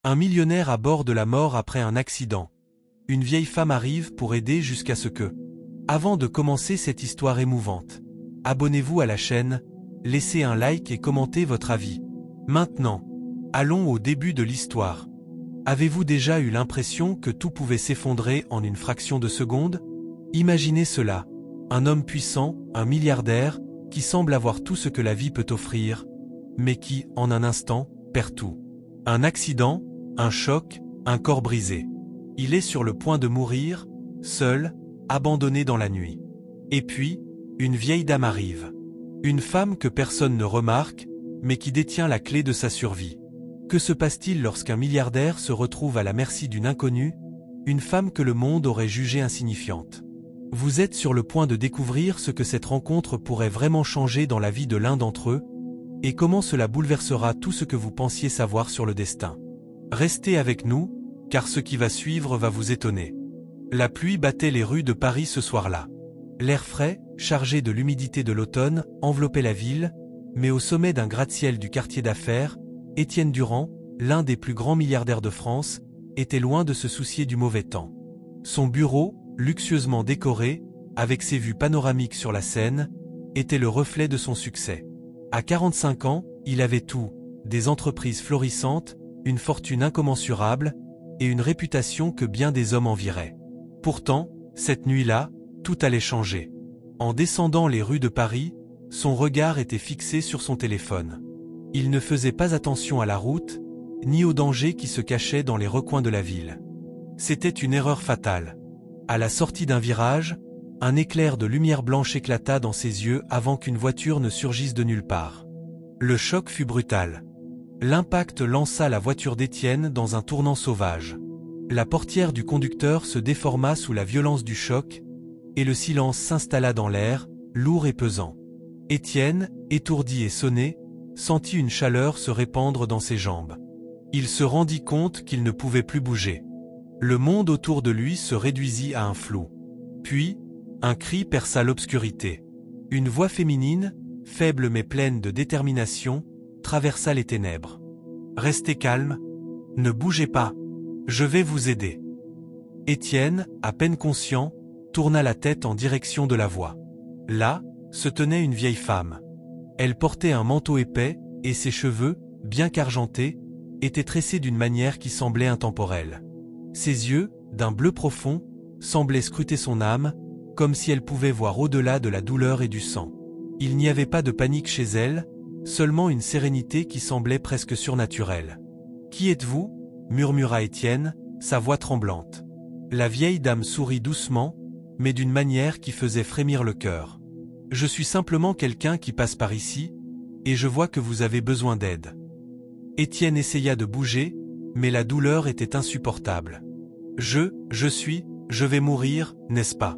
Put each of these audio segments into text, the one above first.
Un millionnaire à bord de la mort après un accident. Une vieille femme arrive pour aider jusqu'à ce que... Avant de commencer cette histoire émouvante, abonnez-vous à la chaîne, laissez un like et commentez votre avis. Maintenant, allons au début de l'histoire. Avez-vous déjà eu l'impression que tout pouvait s'effondrer en une fraction de seconde? Imaginez cela. Un homme puissant, un milliardaire, qui semble avoir tout ce que la vie peut offrir, mais qui, en un instant, perd tout. Un accident, un choc, un corps brisé. Il est sur le point de mourir, seul, abandonné dans la nuit. Et puis, une vieille dame arrive. Une femme que personne ne remarque, mais qui détient la clé de sa survie. Que se passe-t-il lorsqu'un milliardaire se retrouve à la merci d'une inconnue, une femme que le monde aurait jugée insignifiante? Vous êtes sur le point de découvrir ce que cette rencontre pourrait vraiment changer dans la vie de l'un d'entre eux, et comment cela bouleversera tout ce que vous pensiez savoir sur le destin. Restez avec nous, car ce qui va suivre va vous étonner. La pluie battait les rues de Paris ce soir-là. L'air frais, chargé de l'humidité de l'automne, enveloppait la ville, mais au sommet d'un gratte-ciel du quartier d'affaires, Étienne Durand, l'un des plus grands milliardaires de France, était loin de se soucier du mauvais temps. Son bureau, luxueusement décoré, avec ses vues panoramiques sur la Seine, était le reflet de son succès. À 45 ans, il avait tout, des entreprises florissantes, une fortune incommensurable, et une réputation que bien des hommes envieraient. Pourtant, cette nuit-là, tout allait changer. En descendant les rues de Paris, son regard était fixé sur son téléphone. Il ne faisait pas attention à la route, ni aux dangers qui se cachaient dans les recoins de la ville. C'était une erreur fatale. À la sortie d'un virage, un éclair de lumière blanche éclata dans ses yeux avant qu'une voiture ne surgisse de nulle part. Le choc fut brutal. L'impact lança la voiture d'Étienne dans un tournant sauvage. La portière du conducteur se déforma sous la violence du choc, et le silence s'installa dans l'air, lourd et pesant. Étienne, étourdi et sonné, sentit une chaleur se répandre dans ses jambes. Il se rendit compte qu'il ne pouvait plus bouger. Le monde autour de lui se réduisit à un flou. Puis, un cri perça l'obscurité. Une voix féminine, faible mais pleine de détermination, traversa les ténèbres. « Restez calme, ne bougez pas, je vais vous aider. » Étienne, à peine conscient, tourna la tête en direction de la voix. Là, se tenait une vieille femme. Elle portait un manteau épais, et ses cheveux, bien qu'argentés, étaient tressés d'une manière qui semblait intemporelle. Ses yeux, d'un bleu profond, semblaient scruter son âme, comme si elle pouvait voir au-delà de la douleur et du sang. Il n'y avait pas de panique chez elle, seulement une sérénité qui semblait presque surnaturelle. « Qui êtes-vous » murmura Étienne, sa voix tremblante. La vieille dame sourit doucement, mais d'une manière qui faisait frémir le cœur. « Je suis simplement quelqu'un qui passe par ici, et je vois que vous avez besoin d'aide. » Étienne essaya de bouger, mais la douleur était insupportable. « Je vais mourir, n'est-ce pas ?»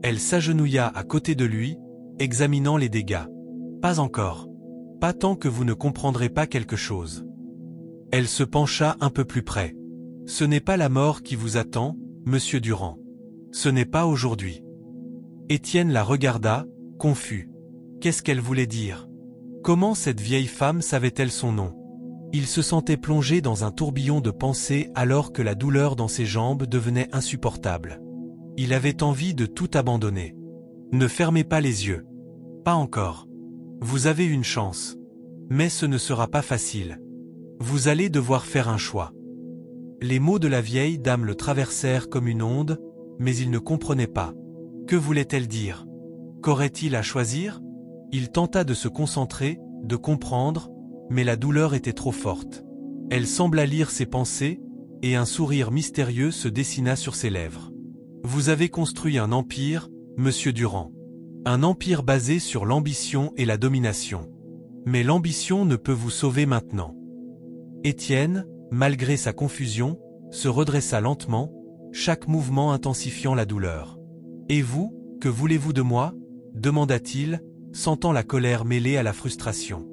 Elle s'agenouilla à côté de lui, examinant les dégâts. « Pas encore. Pas tant que vous ne comprendrez pas quelque chose. » Elle se pencha un peu plus près. « Ce n'est pas la mort qui vous attend, monsieur Durand. Ce n'est pas aujourd'hui. » Étienne la regarda, confus. Qu'est-ce qu'elle voulait dire? Comment cette vieille femme savait-elle son nom? Il se sentait plongé dans un tourbillon de pensées alors que la douleur dans ses jambes devenait insupportable. Il avait envie de tout abandonner. Ne fermez pas les yeux. Pas encore. Vous avez une chance. Mais ce ne sera pas facile. Vous allez devoir faire un choix. Les mots de la vieille dame le traversèrent comme une onde, mais il ne comprenait pas. Que voulait-elle dire? Qu'aurait-il à choisir? Il tenta de se concentrer, de comprendre, mais la douleur était trop forte. Elle sembla lire ses pensées, et un sourire mystérieux se dessina sur ses lèvres. Vous avez construit un empire, monsieur Durand. Un empire basé sur l'ambition et la domination. Mais l'ambition ne peut vous sauver maintenant. Étienne, malgré sa confusion, se redressa lentement, chaque mouvement intensifiant la douleur. « Et vous, que voulez-vous de moi » demanda-t-il, sentant la colère mêlée à la frustration.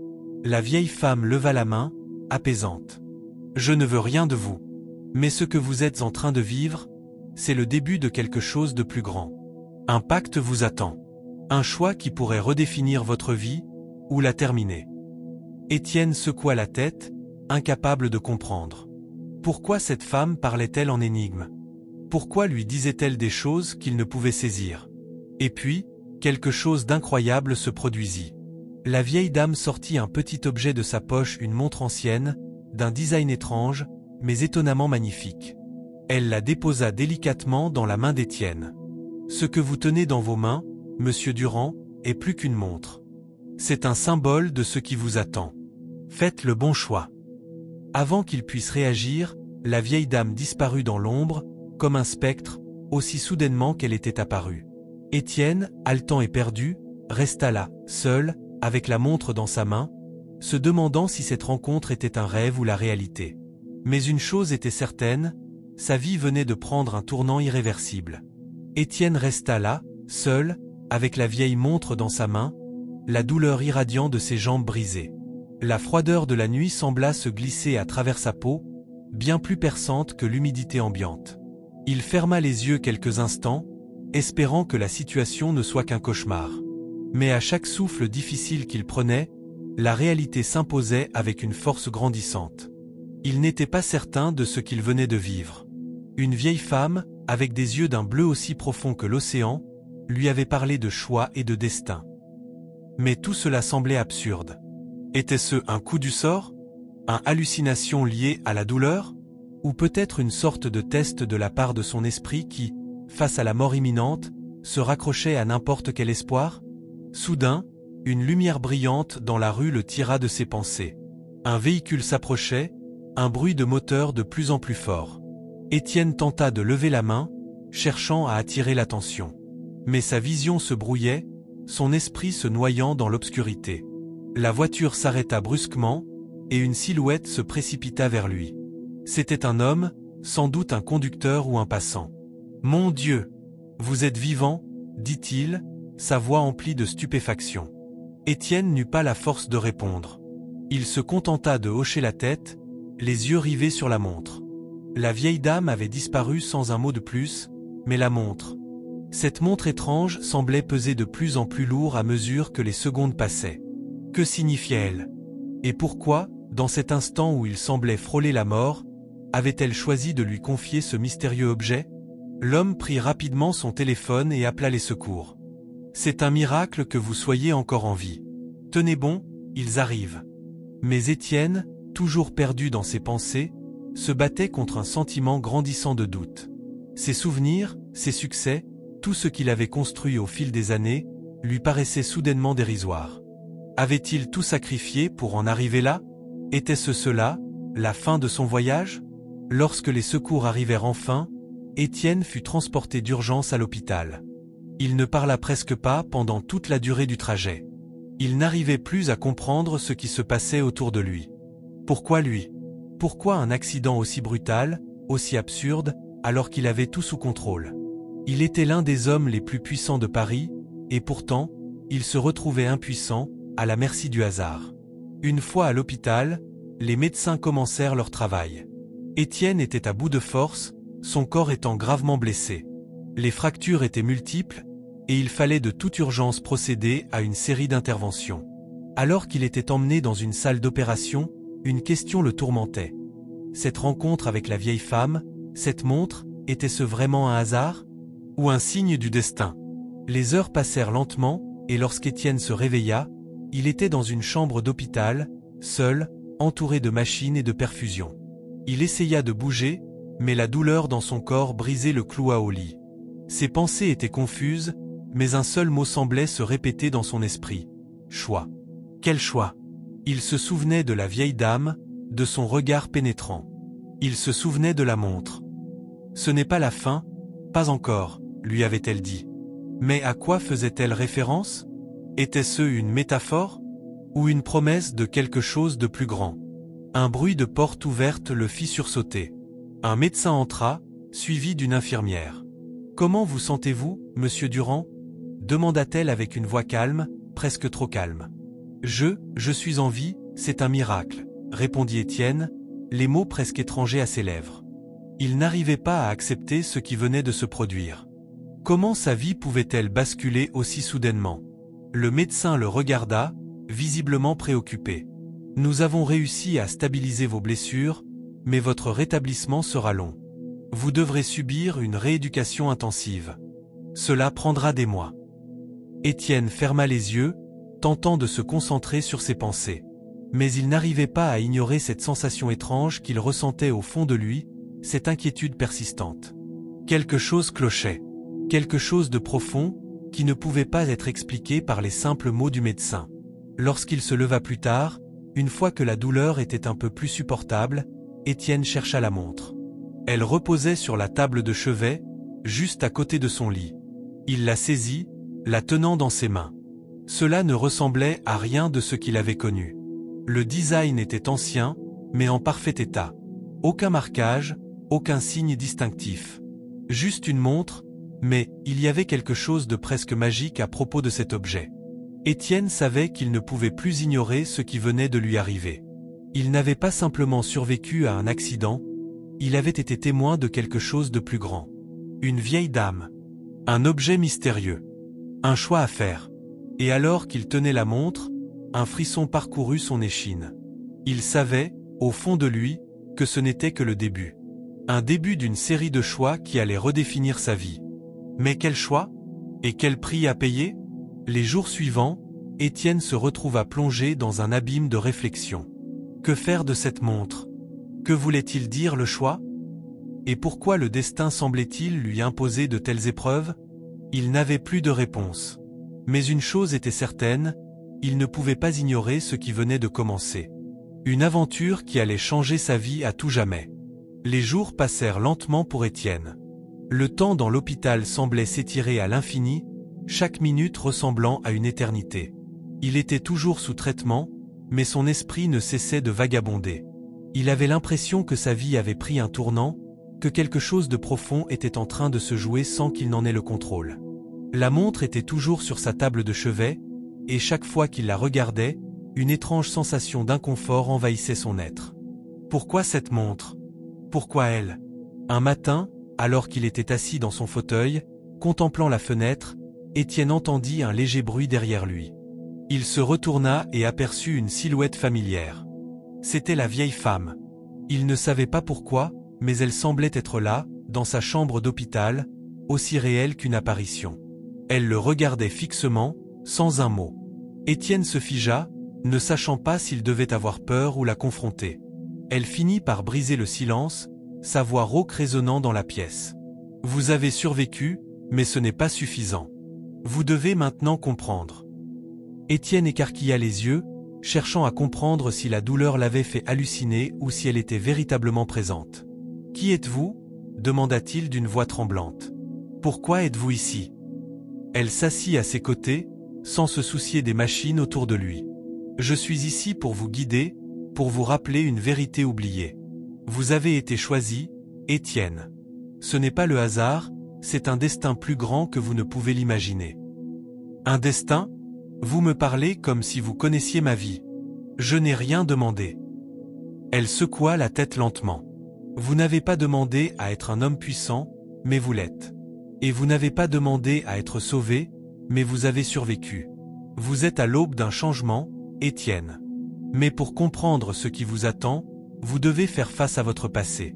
La vieille femme leva la main, apaisante. « Je ne veux rien de vous. Mais ce que vous êtes en train de vivre, c'est le début de quelque chose de plus grand. Un pacte vous attend. Un choix qui pourrait redéfinir votre vie, ou la terminer. » Étienne secoua la tête, incapable de comprendre. Pourquoi cette femme parlait-elle en énigme? Pourquoi lui disait-elle des choses qu'il ne pouvait saisir? Et puis, quelque chose d'incroyable se produisit. La vieille dame sortit un petit objet de sa poche, une montre ancienne, d'un design étrange, mais étonnamment magnifique. Elle la déposa délicatement dans la main d'Étienne. Ce que vous tenez dans vos mains, monsieur Durand, est plus qu'une montre. C'est un symbole de ce qui vous attend. Faites le bon choix. Avant qu'il puisse réagir, la vieille dame disparut dans l'ombre, comme un spectre, aussi soudainement qu'elle était apparue. Étienne, haletant et perdu, resta là, seul, avec la montre dans sa main, se demandant si cette rencontre était un rêve ou la réalité. Mais une chose était certaine, sa vie venait de prendre un tournant irréversible. Étienne resta là, seul, avec la vieille montre dans sa main, la douleur irradiant de ses jambes brisées. La froideur de la nuit sembla se glisser à travers sa peau, bien plus perçante que l'humidité ambiante. Il ferma les yeux quelques instants, espérant que la situation ne soit qu'un cauchemar. Mais à chaque souffle difficile qu'il prenait, la réalité s'imposait avec une force grandissante. Il n'était pas certain de ce qu'il venait de vivre. Une vieille femme, avec des yeux d'un bleu aussi profond que l'océan, lui avait parlé de choix et de destin. Mais tout cela semblait absurde. Était-ce un coup du sort? Une hallucination liée à la douleur? Ou peut-être une sorte de test de la part de son esprit qui, face à la mort imminente, se raccrochait à n'importe quel espoir? Soudain, une lumière brillante dans la rue le tira de ses pensées. Un véhicule s'approchait, un bruit de moteur de plus en plus fort. Étienne tenta de lever la main, cherchant à attirer l'attention. Mais sa vision se brouillait, son esprit se noyant dans l'obscurité. La voiture s'arrêta brusquement, et une silhouette se précipita vers lui. C'était un homme, sans doute un conducteur ou un passant. « Mon Dieu! Vous êtes vivant » dit-il, sa voix emplie de stupéfaction. Étienne n'eut pas la force de répondre. Il se contenta de hocher la tête, les yeux rivés sur la montre. La vieille dame avait disparu sans un mot de plus, mais la montre. Cette montre étrange semblait peser de plus en plus lourd à mesure que les secondes passaient. Que signifiait-elle? Et pourquoi, dans cet instant où il semblait frôler la mort, avait-elle choisi de lui confier ce mystérieux objet? L'homme prit rapidement son téléphone et appela les secours. « C'est un miracle que vous soyez encore en vie. Tenez bon, ils arrivent. » Mais Étienne, toujours perdu dans ses pensées, se battait contre un sentiment grandissant de doute. Ses souvenirs, ses succès, tout ce qu'il avait construit au fil des années, lui paraissait soudainement dérisoire. Avait-il tout sacrifié pour en arriver là? Était-ce cela, la fin de son voyage? Lorsque les secours arrivèrent enfin, Étienne fut transporté d'urgence à l'hôpital. Il ne parla presque pas pendant toute la durée du trajet. Il n'arrivait plus à comprendre ce qui se passait autour de lui. Pourquoi lui? Pourquoi un accident aussi brutal, aussi absurde, alors qu'il avait tout sous contrôle? Il était l'un des hommes les plus puissants de Paris, et pourtant, il se retrouvait impuissant, à la merci du hasard. Une fois à l'hôpital, les médecins commencèrent leur travail. Étienne était à bout de force, son corps étant gravement blessé. Les fractures étaient multiples, et il fallait de toute urgence procéder à une série d'interventions. Alors qu'il était emmené dans une salle d'opération, une question le tourmentait. Cette rencontre avec la vieille femme, cette montre, était-ce vraiment un hasard? Ou un signe du destin? Les heures passèrent lentement, et lorsqu'Étienne se réveilla, il était dans une chambre d'hôpital, seul, entouré de machines et de perfusions. Il essaya de bouger, mais la douleur dans son corps brisait le cloua au lit. Ses pensées étaient confuses, mais un seul mot semblait se répéter dans son esprit. Choix. Quel choix? Il se souvenait de la vieille dame, de son regard pénétrant. Il se souvenait de la montre. Ce n'est pas la fin, pas encore, lui avait-elle dit. Mais à quoi faisait-elle référence? Était-ce une métaphore? Ou une promesse de quelque chose de plus grand? Un bruit de porte ouverte le fit sursauter. Un médecin entra, suivi d'une infirmière. « Comment vous sentez-vous, monsieur Durand ?» demanda-t-elle avec une voix calme, presque trop calme. « Je suis en vie, c'est un miracle », répondit Étienne, les mots presque étrangers à ses lèvres. Il n'arrivait pas à accepter ce qui venait de se produire. Comment sa vie pouvait-elle basculer aussi soudainement? Le médecin le regarda, visiblement préoccupé. « Nous avons réussi à stabiliser vos blessures, mais votre rétablissement sera long. Vous devrez subir une rééducation intensive. Cela prendra des mois. Étienne ferma les yeux, tentant de se concentrer sur ses pensées. Mais il n'arrivait pas à ignorer cette sensation étrange qu'il ressentait au fond de lui, cette inquiétude persistante. Quelque chose clochait. Quelque chose de profond, qui ne pouvait pas être expliqué par les simples mots du médecin. Lorsqu'il se leva plus tard, une fois que la douleur était un peu plus supportable, Étienne chercha la montre. Elle reposait sur la table de chevet, juste à côté de son lit. Il la saisit, la tenant dans ses mains. Cela ne ressemblait à rien de ce qu'il avait connu. Le design était ancien, mais en parfait état. Aucun marquage, aucun signe distinctif. Juste une montre, mais il y avait quelque chose de presque magique à propos de cet objet. Étienne savait qu'il ne pouvait plus ignorer ce qui venait de lui arriver. Il n'avait pas simplement survécu à un accident, il avait été témoin de quelque chose de plus grand. Une vieille dame. Un objet mystérieux. Un choix à faire. Et alors qu'il tenait la montre, un frisson parcourut son échine. Il savait, au fond de lui, que ce n'était que le début. Un début d'une série de choix qui allait redéfinir sa vie. Mais quel choix? Et quel prix à payer? Les jours suivants, Étienne se retrouva plongé dans un abîme de réflexion. Que faire de cette montre? Que voulait-il dire le choix? Et pourquoi le destin semblait-il lui imposer de telles épreuves? Il n'avait plus de réponse. Mais une chose était certaine, il ne pouvait pas ignorer ce qui venait de commencer. Une aventure qui allait changer sa vie à tout jamais. Les jours passèrent lentement pour Étienne. Le temps dans l'hôpital semblait s'étirer à l'infini, chaque minute ressemblant à une éternité. Il était toujours sous traitement, mais son esprit ne cessait de vagabonder. Il avait l'impression que sa vie avait pris un tournant, que quelque chose de profond était en train de se jouer sans qu'il n'en ait le contrôle. La montre était toujours sur sa table de chevet, et chaque fois qu'il la regardait, une étrange sensation d'inconfort envahissait son être. Pourquoi cette montre? Pourquoi elle? Un matin, alors qu'il était assis dans son fauteuil, contemplant la fenêtre, Étienne entendit un léger bruit derrière lui. Il se retourna et aperçut une silhouette familière. C'était la vieille femme. Il ne savait pas pourquoi, mais elle semblait être là, dans sa chambre d'hôpital, aussi réelle qu'une apparition. Elle le regardait fixement, sans un mot. Étienne se figea, ne sachant pas s'il devait avoir peur ou la confronter. Elle finit par briser le silence, sa voix rauque résonnant dans la pièce. « Vous avez survécu, mais ce n'est pas suffisant. Vous devez maintenant comprendre. » Étienne écarquilla les yeux, cherchant à comprendre si la douleur l'avait fait halluciner ou si elle était véritablement présente. « Qui êtes-vous ? » demanda-t-il d'une voix tremblante. « Pourquoi êtes-vous ici ?» Elle s'assit à ses côtés, sans se soucier des machines autour de lui. « Je suis ici pour vous guider, pour vous rappeler une vérité oubliée. Vous avez été choisi, Étienne. Ce n'est pas le hasard, c'est un destin plus grand que vous ne pouvez l'imaginer. » Un destin ? Vous me parlez comme si vous connaissiez ma vie. Je n'ai rien demandé. Elle secoua la tête lentement. Vous n'avez pas demandé à être un homme puissant, mais vous l'êtes. Et vous n'avez pas demandé à être sauvé, mais vous avez survécu. Vous êtes à l'aube d'un changement, Étienne. Mais pour comprendre ce qui vous attend, vous devez faire face à votre passé.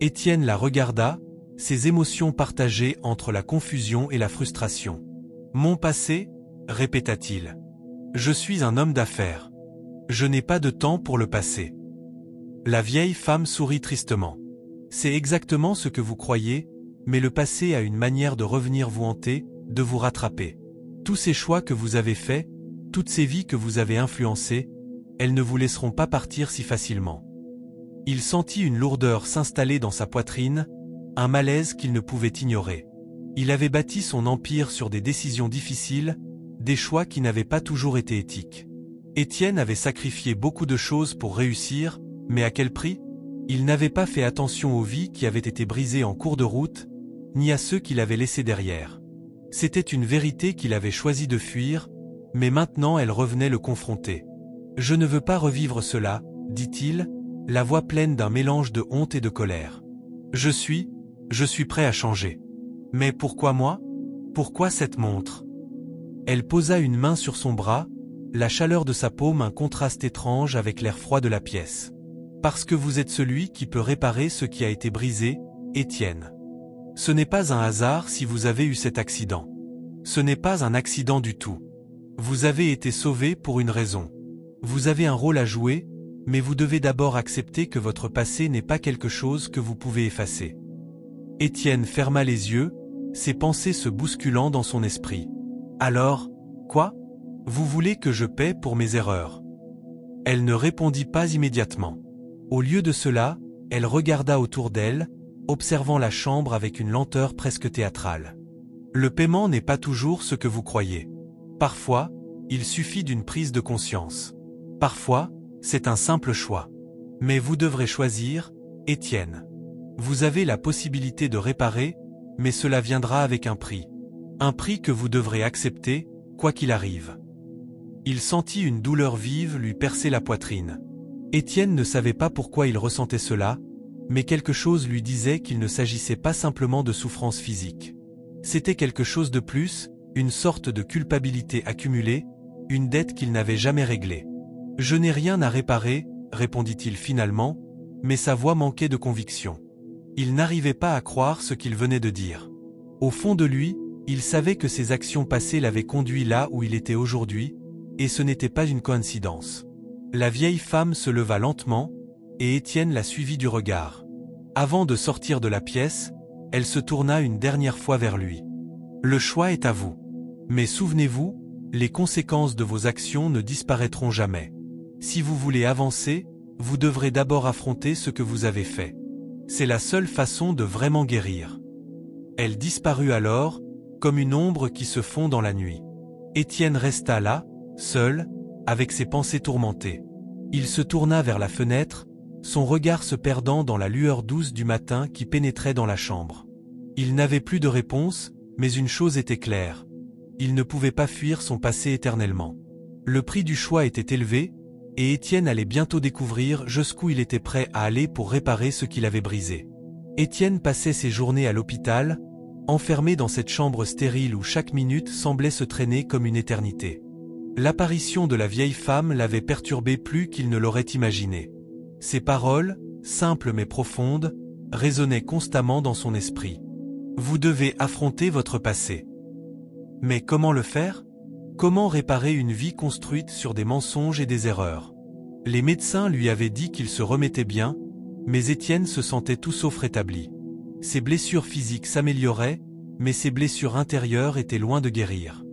Étienne la regarda, ses émotions partagées entre la confusion et la frustration. Mon passé ? Répéta-t-il. Je suis un homme d'affaires. Je n'ai pas de temps pour le passé. La vieille femme sourit tristement. C'est exactement ce que vous croyez, mais le passé a une manière de revenir vous hanter, de vous rattraper. Tous ces choix que vous avez faits, toutes ces vies que vous avez influencées, elles ne vous laisseront pas partir si facilement. Il sentit une lourdeur s'installer dans sa poitrine, un malaise qu'il ne pouvait ignorer. Il avait bâti son empire sur des décisions difficiles, des choix qui n'avaient pas toujours été éthiques. Étienne avait sacrifié beaucoup de choses pour réussir, mais à quel prix? Il n'avait pas fait attention aux vies qui avaient été brisées en cours de route, ni à ceux qu'il avait laissés derrière. C'était une vérité qu'il avait choisi de fuir, mais maintenant elle revenait le confronter. « Je ne veux pas revivre cela, » dit-il, la voix pleine d'un mélange de honte et de colère. « Je suis prêt à changer. Mais pourquoi moi? Pourquoi cette montre ?» Elle posa une main sur son bras, la chaleur de sa paume un contraste étrange avec l'air froid de la pièce. « Parce que vous êtes celui qui peut réparer ce qui a été brisé, Étienne. Ce n'est pas un hasard si vous avez eu cet accident. Ce n'est pas un accident du tout. Vous avez été sauvé pour une raison. Vous avez un rôle à jouer, mais vous devez d'abord accepter que votre passé n'est pas quelque chose que vous pouvez effacer. Étienne ferma les yeux, ses pensées se bousculant dans son esprit. Alors, quoi? Vous voulez que je paie pour mes erreurs? Elle ne répondit pas immédiatement. Au lieu de cela, elle regarda autour d'elle, observant la chambre avec une lenteur presque théâtrale. Le paiement n'est pas toujours ce que vous croyez. Parfois, il suffit d'une prise de conscience. Parfois, c'est un simple choix. Mais vous devrez choisir, Étienne. Vous avez la possibilité de réparer, mais cela viendra avec un prix. Un prix que vous devrez accepter, quoi qu'il arrive. Il sentit une douleur vive lui percer la poitrine. Étienne ne savait pas pourquoi il ressentait cela, mais quelque chose lui disait qu'il ne s'agissait pas simplement de souffrance physique. C'était quelque chose de plus, une sorte de culpabilité accumulée, une dette qu'il n'avait jamais réglée. « Je n'ai rien à réparer », répondit-il finalement, mais sa voix manquait de conviction. Il n'arrivait pas à croire ce qu'il venait de dire. Au fond de lui, il savait que ses actions passées l'avaient conduit là où il était aujourd'hui, et ce n'était pas une coïncidence. La vieille femme se leva lentement, et Étienne la suivit du regard. Avant de sortir de la pièce, elle se tourna une dernière fois vers lui. « Le choix est à vous. Mais souvenez-vous, les conséquences de vos actions ne disparaîtront jamais. Si vous voulez avancer, vous devrez d'abord affronter ce que vous avez fait. C'est la seule façon de vraiment guérir. » Elle disparut alors, comme une ombre qui se fond dans la nuit. Étienne resta là, seul, avec ses pensées tourmentées. Il se tourna vers la fenêtre, son regard se perdant dans la lueur douce du matin qui pénétrait dans la chambre. Il n'avait plus de réponse, mais une chose était claire. Il ne pouvait pas fuir son passé éternellement. Le prix du choix était élevé, et Étienne allait bientôt découvrir jusqu'où il était prêt à aller pour réparer ce qu'il avait brisé. Étienne passait ses journées à l'hôpital, enfermé dans cette chambre stérile où chaque minute semblait se traîner comme une éternité. L'apparition de la vieille femme l'avait perturbé plus qu'il ne l'aurait imaginé. Ses paroles, simples mais profondes, résonnaient constamment dans son esprit. Vous devez affronter votre passé. Mais comment le faire? Comment réparer une vie construite sur des mensonges et des erreurs? Les médecins lui avaient dit qu'il se remettait bien, mais Étienne se sentait tout sauf rétabli. Ses blessures physiques s'amélioraient, mais ses blessures intérieures étaient loin de guérir.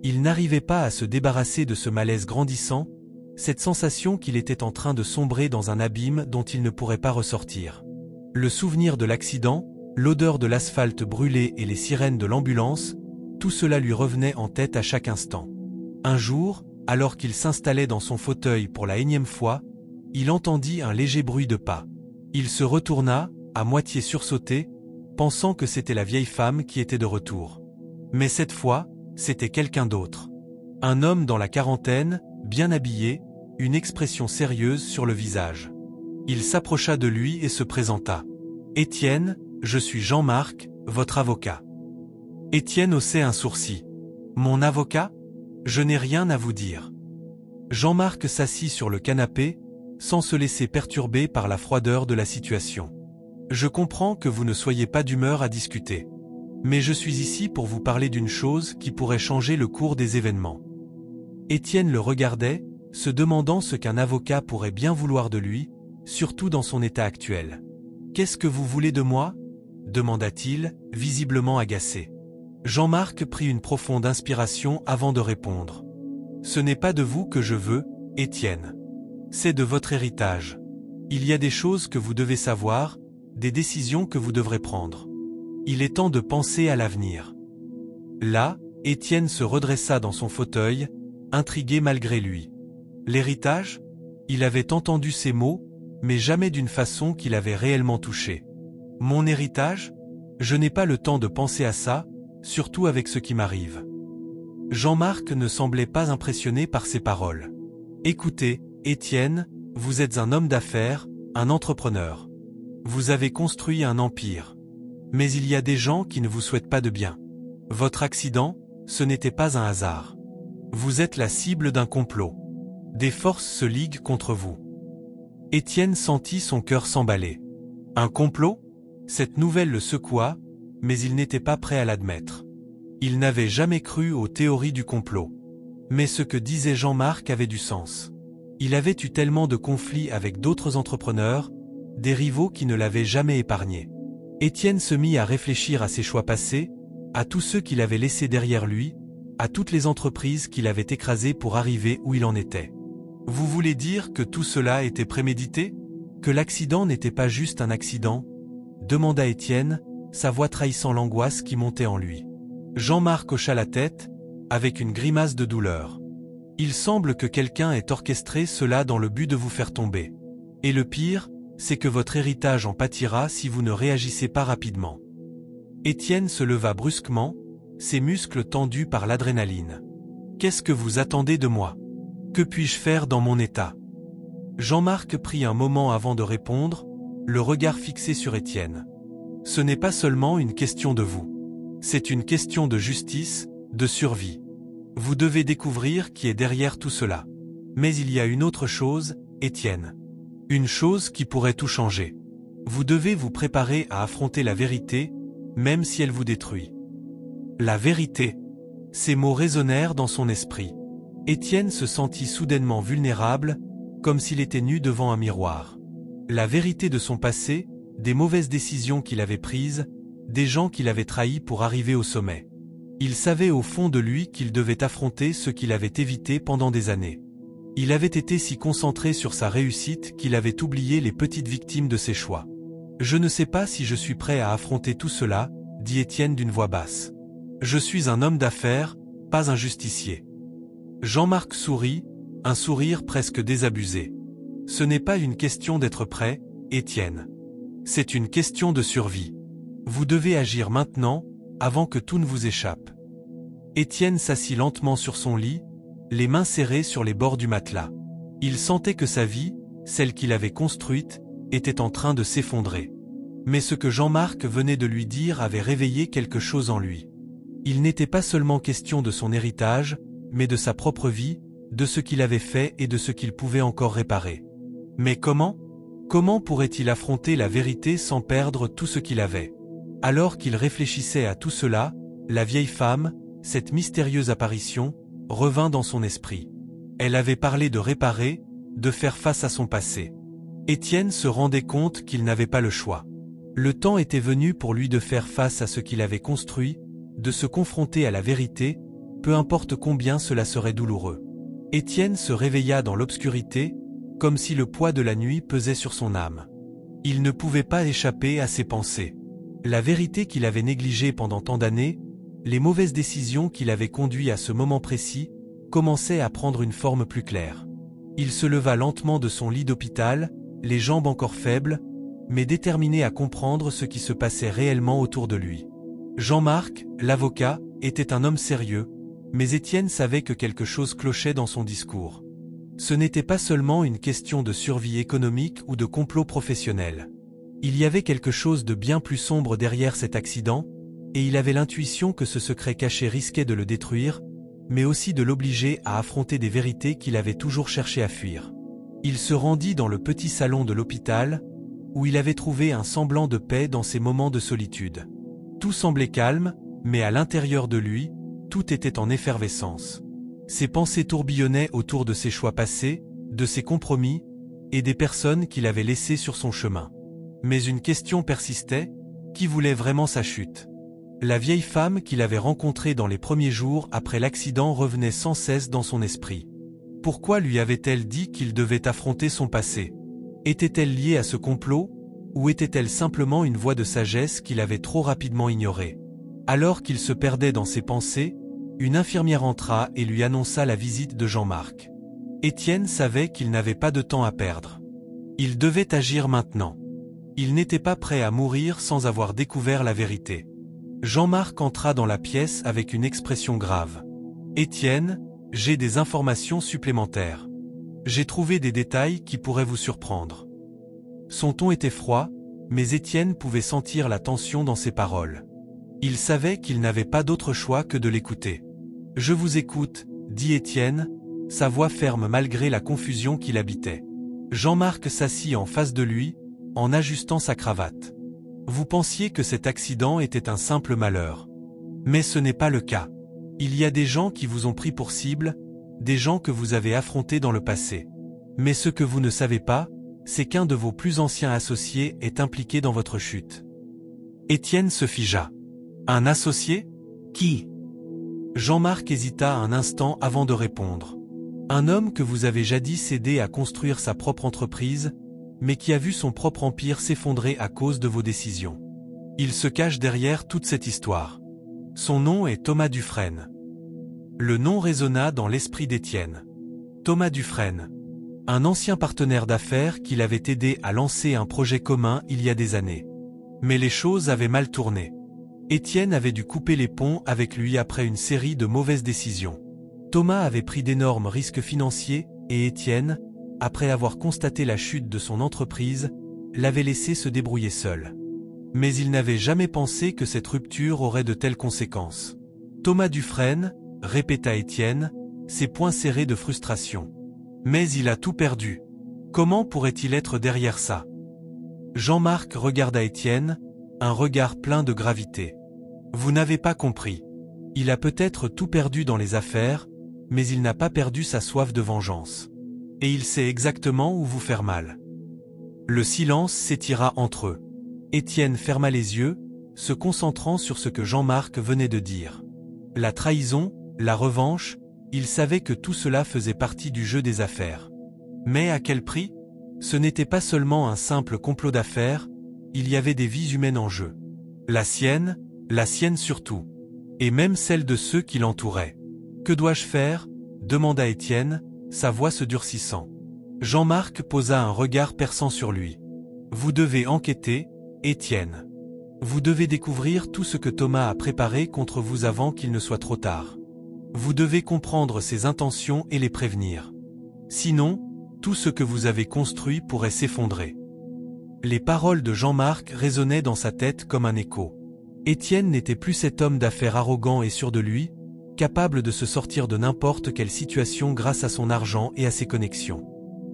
Il n'arrivait pas à se débarrasser de ce malaise grandissant, cette sensation qu'il était en train de sombrer dans un abîme dont il ne pourrait pas ressortir. Le souvenir de l'accident, l'odeur de l'asphalte brûlé et les sirènes de l'ambulance, tout cela lui revenait en tête à chaque instant. Un jour, alors qu'il s'installait dans son fauteuil pour la énième fois, il entendit un léger bruit de pas. Il se retourna, à moitié sursauté, pensant que c'était la vieille femme qui était de retour. Mais cette fois, c'était quelqu'un d'autre. Un homme dans la quarantaine, bien habillé, une expression sérieuse sur le visage. Il s'approcha de lui et se présenta. « Étienne, je suis Jean-Marc, votre avocat. » Étienne haussait un sourcil. « Mon avocat? Je n'ai rien à vous dire. » Jean-Marc s'assit sur le canapé, sans se laisser perturber par la froideur de la situation. « Je comprends que vous ne soyez pas d'humeur à discuter. Mais je suis ici pour vous parler d'une chose qui pourrait changer le cours des événements. » Étienne le regardait, se demandant ce qu'un avocat pourrait bien vouloir de lui, surtout dans son état actuel. « Qu'est-ce que vous voulez de moi ? » demanda-t-il, visiblement agacé. Jean-Marc prit une profonde inspiration avant de répondre. « Ce n'est pas de vous que je veux, Étienne. C'est de votre héritage. Il y a des choses que vous devez savoir, des décisions que vous devrez prendre. Il est temps de penser à l'avenir. » Là, Étienne se redressa dans son fauteuil, intrigué malgré lui. L'héritage? Il avait entendu ces mots, mais jamais d'une façon qui l'avait réellement touché. Mon héritage? Je n'ai pas le temps de penser à ça, surtout avec ce qui m'arrive. Jean-Marc ne semblait pas impressionné par ces paroles. Écoutez, Étienne, vous êtes un homme d'affaires, un entrepreneur. Vous avez construit un empire. Mais il y a des gens qui ne vous souhaitent pas de bien. Votre accident, ce n'était pas un hasard. Vous êtes la cible d'un complot. Des forces se liguent contre vous. Étienne sentit son cœur s'emballer. Un complot? Cette nouvelle le secoua, mais il n'était pas prêt à l'admettre. Il n'avait jamais cru aux théories du complot. Mais ce que disait Jean-Marc avait du sens. Il avait eu tellement de conflits avec d'autres entrepreneurs, des rivaux qui ne l'avaient jamais épargné. Étienne se mit à réfléchir à ses choix passés, à tous ceux qu'il avait laissés derrière lui, à toutes les entreprises qu'il avait écrasées pour arriver où il en était. Vous voulez dire que tout cela était prémédité? Que l'accident n'était pas juste un accident? Demanda Étienne, sa voix trahissant l'angoisse qui montait en lui. Jean-Marc hocha la tête, avec une grimace de douleur. Il semble que quelqu'un ait orchestré cela dans le but de vous faire tomber. Et le pire, c'est que votre héritage en pâtira si vous ne réagissez pas rapidement. Étienne se leva brusquement, ses muscles tendus par l'adrénaline. Qu'est-ce que vous attendez de moi? Que puis-je faire dans mon état? Jean-Marc prit un moment avant de répondre, le regard fixé sur Étienne. Ce n'est pas seulement une question de vous. C'est une question de justice, de survie. Vous devez découvrir qui est derrière tout cela. Mais il y a une autre chose, Étienne. Une chose qui pourrait tout changer. Vous devez vous préparer à affronter la vérité, même si elle vous détruit. La vérité. Ces mots résonnèrent dans son esprit. Étienne se sentit soudainement vulnérable, comme s'il était nu devant un miroir. La vérité de son passé, des mauvaises décisions qu'il avait prises, des gens qu'il avait trahis pour arriver au sommet. Il savait au fond de lui qu'il devait affronter ce qu'il avait évité pendant des années. Il avait été si concentré sur sa réussite qu'il avait oublié les petites victimes de ses choix. Je ne sais pas si je suis prêt à affronter tout cela, dit Étienne d'une voix basse. Je suis un homme d'affaires, pas un justicier. Jean-Marc sourit, un sourire presque désabusé. Ce n'est pas une question d'être prêt, Étienne. C'est une question de survie. Vous devez agir maintenant, avant que tout ne vous échappe. Étienne s'assit lentement sur son lit, les mains serrées sur les bords du matelas. Il sentait que sa vie, celle qu'il avait construite, était en train de s'effondrer. Mais ce que Jean-Marc venait de lui dire avait réveillé quelque chose en lui. Il n'était pas seulement question de son héritage, mais de sa propre vie, de ce qu'il avait fait et de ce qu'il pouvait encore réparer. Mais comment? Comment pourrait-il affronter la vérité sans perdre tout ce qu'il avait? Alors qu'il réfléchissait à tout cela, la vieille femme, cette mystérieuse apparition, revint dans son esprit. Elle avait parlé de réparer, de faire face à son passé. Étienne se rendait compte qu'il n'avait pas le choix. Le temps était venu pour lui de faire face à ce qu'il avait construit, de se confronter à la vérité, peu importe combien cela serait douloureux. Étienne se réveilla dans l'obscurité, comme si le poids de la nuit pesait sur son âme. Il ne pouvait pas échapper à ses pensées. La vérité qu'il avait négligée pendant tant d'années, les mauvaises décisions qu'il avait conduit à ce moment précis, commençaient à prendre une forme plus claire. Il se leva lentement de son lit d'hôpital, les jambes encore faibles, mais déterminé à comprendre ce qui se passait réellement autour de lui. Jean-Marc, l'avocat, était un homme sérieux, mais Étienne savait que quelque chose clochait dans son discours. Ce n'était pas seulement une question de survie économique ou de complot professionnel. Il y avait quelque chose de bien plus sombre derrière cet accident, et il avait l'intuition que ce secret caché risquait de le détruire, mais aussi de l'obliger à affronter des vérités qu'il avait toujours cherché à fuir. Il se rendit dans le petit salon de l'hôpital, où il avait trouvé un semblant de paix dans ces moments de solitude. Tout semblait calme, mais à l'intérieur de lui, tout était en effervescence. Ses pensées tourbillonnaient autour de ses choix passés, de ses compromis, et des personnes qu'il avait laissées sur son chemin. Mais une question persistait, qui voulait vraiment sa chute? La vieille femme qu'il avait rencontrée dans les premiers jours après l'accident revenait sans cesse dans son esprit. Pourquoi lui avait-elle dit qu'il devait affronter son passé? Était-elle liée à ce complot, ou était-elle simplement une voix de sagesse qu'il avait trop rapidement ignorée? Alors qu'il se perdait dans ses pensées, une infirmière entra et lui annonça la visite de Jean-Marc. Étienne savait qu'il n'avait pas de temps à perdre. Il devait agir maintenant. Il n'était pas prêt à mourir sans avoir découvert la vérité. Jean-Marc entra dans la pièce avec une expression grave. « Étienne, j'ai des informations supplémentaires. J'ai trouvé des détails qui pourraient vous surprendre. » Son ton était froid, mais Étienne pouvait sentir la tension dans ses paroles. Il savait qu'il n'avait pas d'autre choix que de l'écouter. « Je vous écoute, » dit Étienne, sa voix ferme malgré la confusion qui l'habitait. Jean-Marc s'assit en face de lui, en ajustant sa cravate. Vous pensiez que cet accident était un simple malheur. Mais ce n'est pas le cas. Il y a des gens qui vous ont pris pour cible, des gens que vous avez affrontés dans le passé. Mais ce que vous ne savez pas, c'est qu'un de vos plus anciens associés est impliqué dans votre chute. Étienne se figea. Un associé? Qui? Jean-Marc hésita un instant avant de répondre. Un homme que vous avez jadis aidé à construire sa propre entreprise, mais qui a vu son propre empire s'effondrer à cause de vos décisions. Il se cache derrière toute cette histoire. Son nom est Thomas Dufresne. Le nom résonna dans l'esprit d'Étienne. Thomas Dufresne. Un ancien partenaire d'affaires qui l'avait aidé à lancer un projet commun il y a des années. Mais les choses avaient mal tourné. Étienne avait dû couper les ponts avec lui après une série de mauvaises décisions. Thomas avait pris d'énormes risques financiers et Étienne, après avoir constaté la chute de son entreprise, l'avait laissé se débrouiller seul. Mais il n'avait jamais pensé que cette rupture aurait de telles conséquences. Thomas Dufresne, répéta Étienne, ses poings serrés de frustration. Mais il a tout perdu. Comment pourrait-il être derrière ça? Jean-Marc regarda Étienne, un regard plein de gravité. Vous n'avez pas compris. Il a peut-être tout perdu dans les affaires, mais il n'a pas perdu sa soif de vengeance. Et il sait exactement où vous faire mal. Le silence s'étira entre eux. Étienne ferma les yeux, se concentrant sur ce que Jean-Marc venait de dire. La trahison, la revanche, il savait que tout cela faisait partie du jeu des affaires. Mais à quel prix? Ce n'était pas seulement un simple complot d'affaires, il y avait des vies humaines en jeu. La sienne surtout. Et même celle de ceux qui l'entouraient. Que dois-je faire? Demanda Étienne, sa voix se durcissant. Jean-Marc posa un regard perçant sur lui. Vous devez enquêter, Étienne. Vous devez découvrir tout ce que Thomas a préparé contre vous avant qu'il ne soit trop tard. Vous devez comprendre ses intentions et les prévenir. Sinon, tout ce que vous avez construit pourrait s'effondrer. Les paroles de Jean-Marc résonnaient dans sa tête comme un écho. Étienne n'était plus cet homme d'affaires arrogant et sûr de lui, capable de se sortir de n'importe quelle situation grâce à son argent et à ses connexions.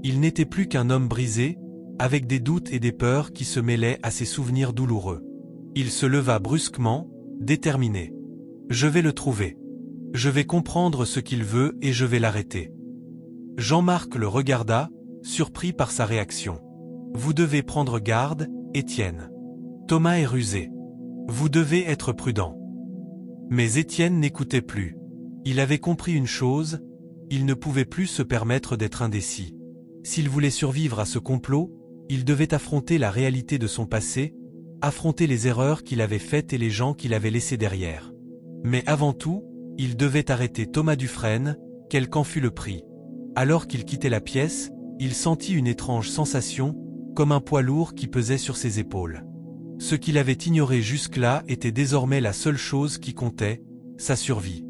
Il n'était plus qu'un homme brisé, avec des doutes et des peurs qui se mêlaient à ses souvenirs douloureux. Il se leva brusquement, déterminé. Je vais le trouver. Je vais comprendre ce qu'il veut et je vais l'arrêter. Jean-Marc le regarda, surpris par sa réaction. Vous devez prendre garde, Étienne. Thomas est rusé. Vous devez être prudent. Mais Étienne n'écoutait plus. Il avait compris une chose, il ne pouvait plus se permettre d'être indécis. S'il voulait survivre à ce complot, il devait affronter la réalité de son passé, affronter les erreurs qu'il avait faites et les gens qu'il avait laissés derrière. Mais avant tout, il devait arrêter Thomas Dufresne, quel qu'en fût le prix. Alors qu'il quittait la pièce, il sentit une étrange sensation, comme un poids lourd qui pesait sur ses épaules. Ce qu'il avait ignoré jusque-là était désormais la seule chose qui comptait, sa survie.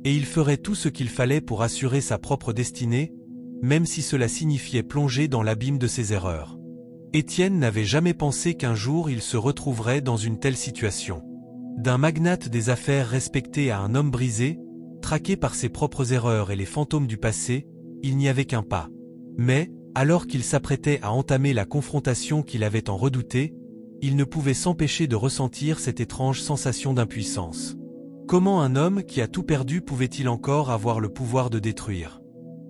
Et il ferait tout ce qu'il fallait pour assurer sa propre destinée, même si cela signifiait plonger dans l'abîme de ses erreurs. Étienne n'avait jamais pensé qu'un jour il se retrouverait dans une telle situation. D'un magnate des affaires respecté à un homme brisé, traqué par ses propres erreurs et les fantômes du passé, il n'y avait qu'un pas. Mais, alors qu'il s'apprêtait à entamer la confrontation qu'il avait tant redoutée, il ne pouvait s'empêcher de ressentir cette étrange sensation d'impuissance. Comment un homme qui a tout perdu pouvait-il encore avoir le pouvoir de détruire?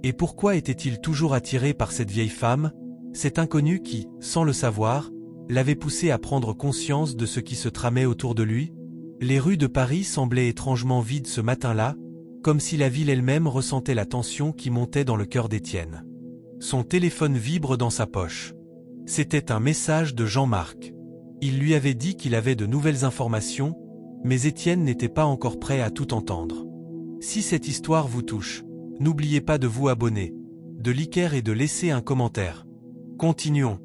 Et pourquoi était-il toujours attiré par cette vieille femme, cet inconnu qui, sans le savoir, l'avait poussé à prendre conscience de ce qui se tramait autour de lui? Les rues de Paris semblaient étrangement vides ce matin-là, comme si la ville elle-même ressentait la tension qui montait dans le cœur d'Étienne. Son téléphone vibre dans sa poche. C'était un message de Jean-Marc. Il lui avait dit qu'il avait de nouvelles informations, mais Étienne n'était pas encore prêt à tout entendre. Si cette histoire vous touche, n'oubliez pas de vous abonner, de liker et de laisser un commentaire. Continuons.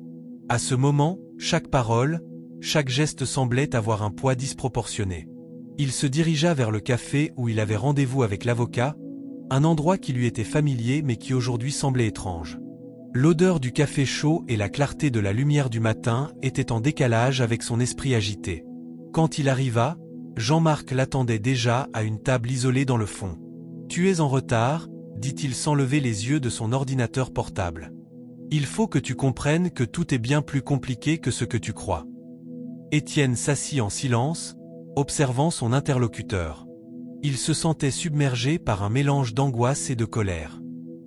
À ce moment, chaque parole, chaque geste semblait avoir un poids disproportionné. Il se dirigea vers le café où il avait rendez-vous avec l'avocat, un endroit qui lui était familier mais qui aujourd'hui semblait étrange. L'odeur du café chaud et la clarté de la lumière du matin étaient en décalage avec son esprit agité. Quand il arriva, Jean-Marc l'attendait déjà à une table isolée dans le fond. « Tu es en retard » dit-il sans lever les yeux de son ordinateur portable. Il faut que tu comprennes que tout est bien plus compliqué que ce que tu crois. Étienne s'assit en silence, observant son interlocuteur. Il se sentait submergé par un mélange d'angoisse et de colère.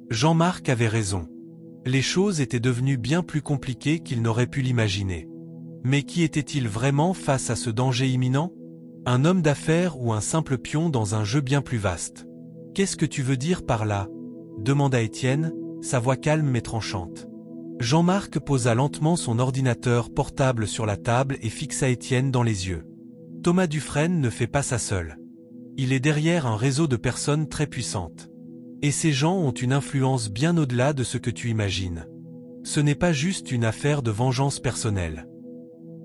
Jean-Marc avait raison. Les choses étaient devenues bien plus compliquées qu'il n'aurait pu l'imaginer. Mais qui était-il vraiment face à ce danger imminent? Un homme d'affaires ou un simple pion dans un jeu bien plus vaste? Qu'est-ce que tu veux dire par là? Demanda Étienne, sa voix calme mais tranchante. Jean-Marc posa lentement son ordinateur portable sur la table et fixa Étienne dans les yeux. Thomas Dufresne ne fait pas ça seul. Il est derrière un réseau de personnes très puissantes. Et ces gens ont une influence bien au-delà de ce que tu imagines. Ce n'est pas juste une affaire de vengeance personnelle.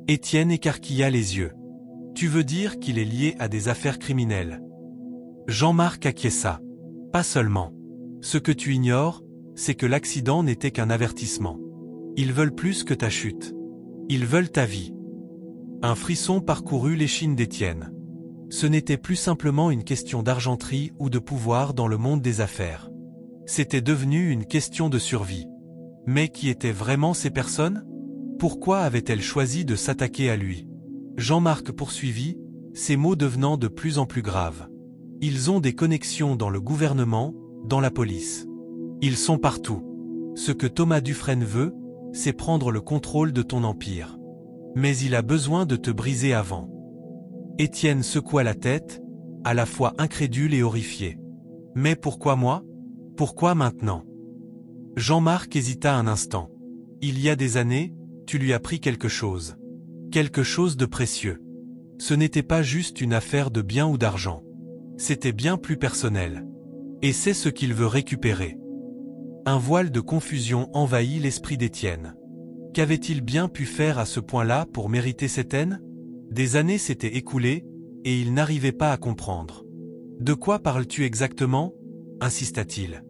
Étienne écarquilla les yeux. Tu veux dire qu'il est lié à des affaires criminelles? Jean-Marc acquiesça. Pas seulement. Ce que tu ignores, c'est que l'accident n'était qu'un avertissement. Ils veulent plus que ta chute. Ils veulent ta vie. Un frisson parcourut l'échine d'Étienne. Ce n'était plus simplement une question d'argenterie ou de pouvoir dans le monde des affaires. C'était devenu une question de survie. Mais qui étaient vraiment ces personnes? Pourquoi avaient-elles choisi de s'attaquer à lui? Jean-Marc poursuivit, ses mots devenant de plus en plus graves. Ils ont des connexions dans le gouvernement, dans la police. Ils sont partout. Ce que Thomas Dufresne veut, c'est prendre le contrôle de ton empire. Mais il a besoin de te briser avant. Étienne secoua la tête, à la fois incrédule et horrifié. Mais pourquoi moi? Pourquoi maintenant? Jean-Marc hésita un instant. Il y a des années, tu lui as pris quelque chose. Quelque chose de précieux. Ce n'était pas juste une affaire de bien ou d'argent. C'était bien plus personnel. Et c'est ce qu'il veut récupérer. Un voile de confusion envahit l'esprit d'Étienne. Qu'avait-il bien pu faire à ce point-là pour mériter cette haine? Des années s'étaient écoulées, et il n'arrivait pas à comprendre. De quoi parles-tu exactement? Insista-t-il.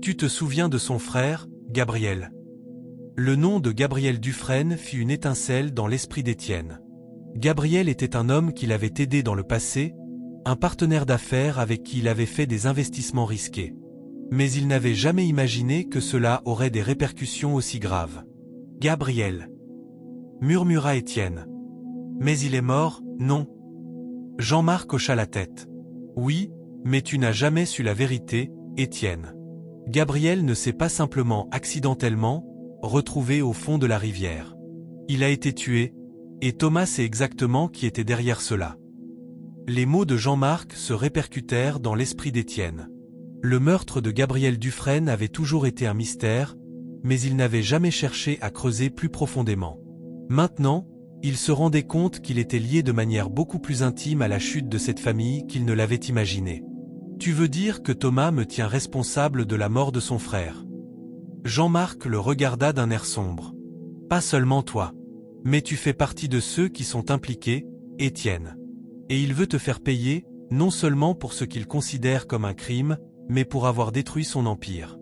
Tu te souviens de son frère, Gabriel? Le nom de Gabriel Dufresne fit une étincelle dans l'esprit d'Étienne. Gabriel était un homme qui l'avait aidé dans le passé, un partenaire d'affaires avec qui il avait fait des investissements risqués. Mais il n'avait jamais imaginé que cela aurait des répercussions aussi graves. Gabriel, murmura Étienne. Mais il est mort, non? Jean-Marc hocha la tête. Oui, mais tu n'as jamais su la vérité, Étienne. Gabriel ne s'est pas simplement accidentellement retrouvé au fond de la rivière. Il a été tué, et Thomas sait exactement qui était derrière cela. Les mots de Jean-Marc se répercutèrent dans l'esprit d'Étienne. Le meurtre de Gabriel Dufresne avait toujours été un mystère, mais il n'avait jamais cherché à creuser plus profondément. Maintenant, il se rendait compte qu'il était lié de manière beaucoup plus intime à la chute de cette famille qu'il ne l'avait imaginé. Tu veux dire que Thomas me tient responsable de la mort de son frère? Jean-Marc le regarda d'un air sombre. Pas seulement toi. Mais tu fais partie de ceux qui sont impliqués, Étienne. Et il veut te faire payer, non seulement pour ce qu'il considère comme un crime, mais pour avoir détruit son empire.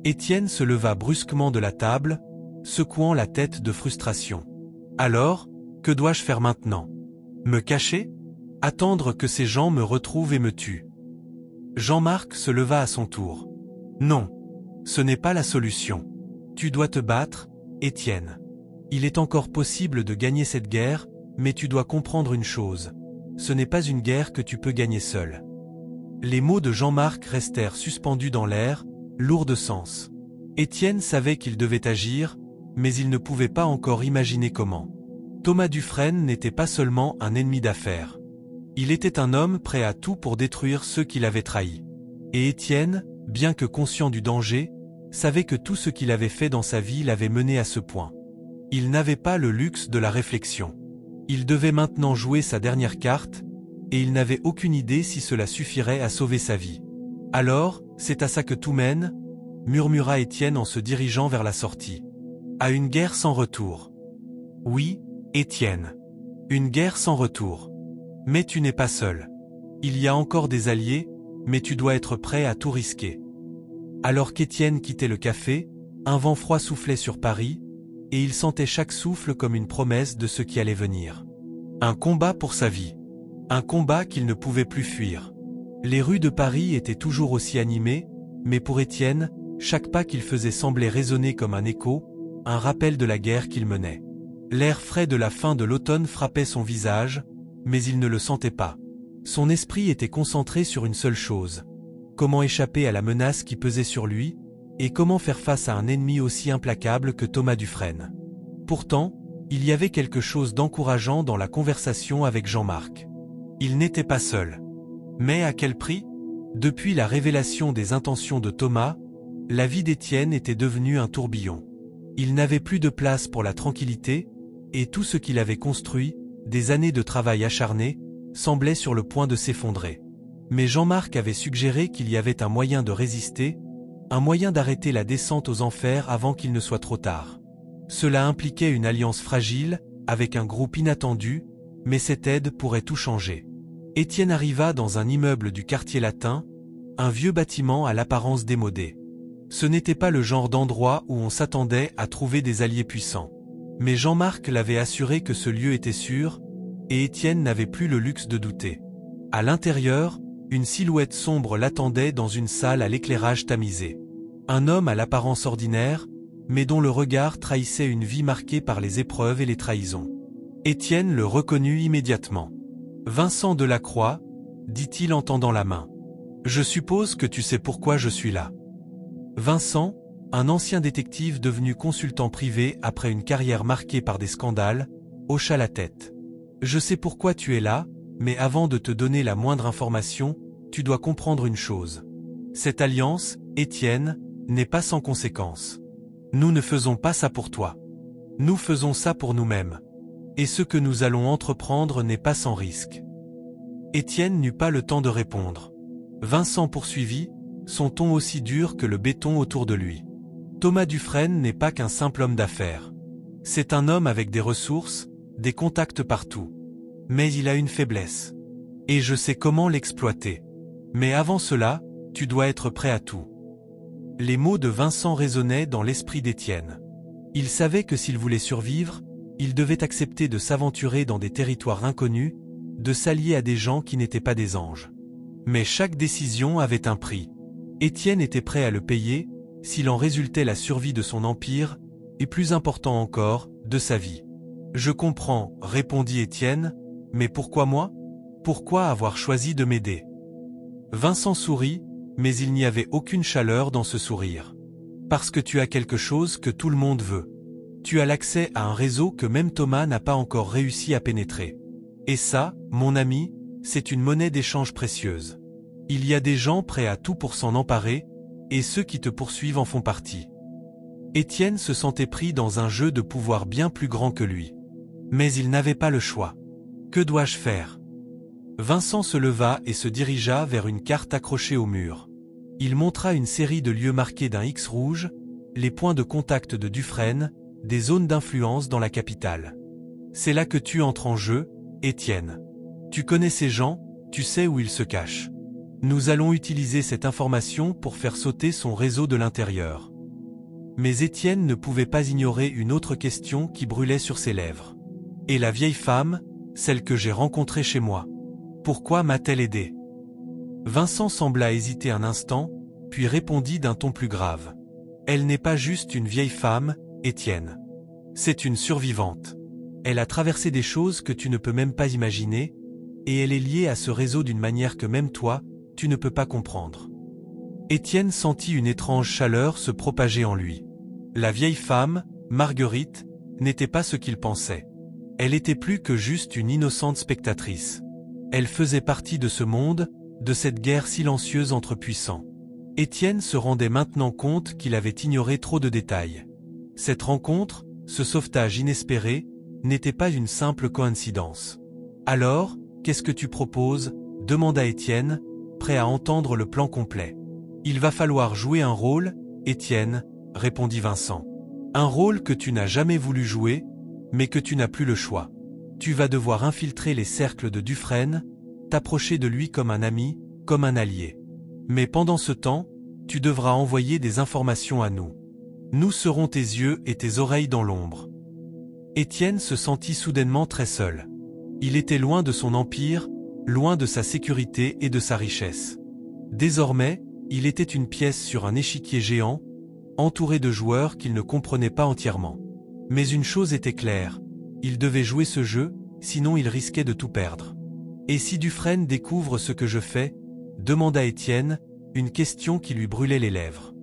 Étienne se leva brusquement de la table, secouant la tête de frustration. Alors, que dois-je faire maintenant? Me cacher? Attendre que ces gens me retrouvent et me tuent? Jean-Marc se leva à son tour. Non, ce n'est pas la solution. Tu dois te battre, Étienne. Il est encore possible de gagner cette guerre, mais tu dois comprendre une chose. Ce n'est pas une guerre que tu peux gagner seul. Les mots de Jean-Marc restèrent suspendus dans l'air, lourds de sens. Étienne savait qu'il devait agir, mais il ne pouvait pas encore imaginer comment. Thomas Dufresne n'était pas seulement un ennemi d'affaires. Il était un homme prêt à tout pour détruire ceux qui l'avaient trahi. Et Étienne, bien que conscient du danger, savait que tout ce qu'il avait fait dans sa vie l'avait mené à ce point. Il n'avait pas le luxe de la réflexion. Il devait maintenant jouer sa dernière carte, et il n'avait aucune idée si cela suffirait à sauver sa vie. Alors, c'est à ça que tout mène, murmura Étienne en se dirigeant vers la sortie. À une guerre sans retour. Oui, Étienne. Une guerre sans retour. Mais tu n'es pas seul. Il y a encore des alliés, mais tu dois être prêt à tout risquer. Alors qu'Étienne quittait le café, un vent froid soufflait sur Paris, et il sentait chaque souffle comme une promesse de ce qui allait venir. Un combat pour sa vie. Un combat qu'il ne pouvait plus fuir. Les rues de Paris étaient toujours aussi animées, mais pour Étienne, chaque pas qu'il faisait semblait résonner comme un écho, un rappel de la guerre qu'il menait. L'air frais de la fin de l'automne frappait son visage, mais il ne le sentait pas. Son esprit était concentré sur une seule chose. Comment échapper à la menace qui pesait sur lui, et comment faire face à un ennemi aussi implacable que Thomas Dufresne. Pourtant, il y avait quelque chose d'encourageant dans la conversation avec Jean-Marc. Il n'était pas seul. Mais à quel prix? Depuis la révélation des intentions de Thomas, la vie d'Étienne était devenue un tourbillon. Il n'avait plus de place pour la tranquillité, et tout ce qu'il avait construit, des années de travail acharné, semblait sur le point de s'effondrer. Mais Jean-Marc avait suggéré qu'il y avait un moyen de résister, un moyen d'arrêter la descente aux enfers avant qu'il ne soit trop tard. Cela impliquait une alliance fragile, avec un groupe inattendu, mais cette aide pourrait tout changer. Étienne arriva dans un immeuble du quartier latin, un vieux bâtiment à l'apparence démodée. Ce n'était pas le genre d'endroit où on s'attendait à trouver des alliés puissants. Mais Jean-Marc l'avait assuré que ce lieu était sûr, et Étienne n'avait plus le luxe de douter. À l'intérieur, une silhouette sombre l'attendait dans une salle à l'éclairage tamisé. Un homme à l'apparence ordinaire, mais dont le regard trahissait une vie marquée par les épreuves et les trahisons. Étienne le reconnut immédiatement. « Vincent Delacroix, dit-il en tendant la main. Je suppose que tu sais pourquoi je suis là. » Vincent, un ancien détective devenu consultant privé après une carrière marquée par des scandales, hocha la tête. « Je sais pourquoi tu es là, mais avant de te donner la moindre information, tu dois comprendre une chose. Cette alliance, Étienne, n'est pas sans conséquence. Nous ne faisons pas ça pour toi. Nous faisons ça pour nous-mêmes. Et ce que nous allons entreprendre n'est pas sans risque. » Étienne n'eut pas le temps de répondre. Vincent poursuivit, son ton aussi dur que le béton autour de lui. « Thomas Dufresne n'est pas qu'un simple homme d'affaires. C'est un homme avec des ressources, des contacts partout. Mais il a une faiblesse. Et je sais comment l'exploiter. Mais avant cela, tu dois être prêt à tout. » Les mots de Vincent résonnaient dans l'esprit d'Étienne. Il savait que s'il voulait survivre, il devait accepter de s'aventurer dans des territoires inconnus, de s'allier à des gens qui n'étaient pas des anges. Mais chaque décision avait un prix. Étienne était prêt à le payer, s'il en résultait la survie de son empire, et plus important encore, de sa vie. « Je comprends, » répondit Étienne, « mais pourquoi moi? Pourquoi avoir choisi de m'aider ?» Vincent sourit, mais il n'y avait aucune chaleur dans ce sourire. « Parce que tu as quelque chose que tout le monde veut. Tu as l'accès à un réseau que même Thomas n'a pas encore réussi à pénétrer. Et ça, mon ami, c'est une monnaie d'échange précieuse. Il y a des gens prêts à tout pour s'en emparer, et ceux qui te poursuivent en font partie. » Étienne se sentait pris dans un jeu de pouvoir bien plus grand que lui. Mais il n'avait pas le choix. Que dois-je faire? Vincent se leva et se dirigea vers une carte accrochée au mur. Il montra une série de lieux marqués d'un X rouge, les points de contact de Dufresne, des zones d'influence dans la capitale. C'est là que tu entres en jeu, Étienne. Tu connais ces gens, tu sais où ils se cachent. Nous allons utiliser cette information pour faire sauter son réseau de l'intérieur. Mais Étienne ne pouvait pas ignorer une autre question qui brûlait sur ses lèvres. Et la vieille femme, celle que j'ai rencontrée chez moi. Pourquoi m'a-t-elle aidé? Vincent sembla hésiter un instant, puis répondit d'un ton plus grave. Elle n'est pas juste une vieille femme, Étienne. C'est une survivante. Elle a traversé des choses que tu ne peux même pas imaginer, et elle est liée à ce réseau d'une manière que même toi, tu ne peux pas comprendre. Étienne sentit une étrange chaleur se propager en lui. La vieille femme, Marguerite, n'était pas ce qu'il pensait. Elle était plus que juste une innocente spectatrice. Elle faisait partie de ce monde, de cette guerre silencieuse entre puissants. Étienne se rendait maintenant compte qu'il avait ignoré trop de détails. Cette rencontre, ce sauvetage inespéré, n'était pas une simple coïncidence. « Alors, qu'est-ce que tu proposes ?» demanda Étienne, prêt à entendre le plan complet. « Il va falloir jouer un rôle, Étienne, » répondit Vincent. « Un rôle que tu n'as jamais voulu jouer, mais que tu n'as plus le choix. Tu vas devoir infiltrer les cercles de Dufresne, t'approcher de lui comme un ami, comme un allié. Mais pendant ce temps, tu devras envoyer des informations à nous. Nous serons tes yeux et tes oreilles dans l'ombre. » Étienne se sentit soudainement très seul. Il était loin de son empire, loin de sa sécurité et de sa richesse. Désormais, il était une pièce sur un échiquier géant, entouré de joueurs qu'il ne comprenait pas entièrement. Mais une chose était claire, il devait jouer ce jeu, sinon il risquait de tout perdre. « Et si Dufresne découvre ce que je fais ?» demanda Étienne, une question qui lui brûlait les lèvres.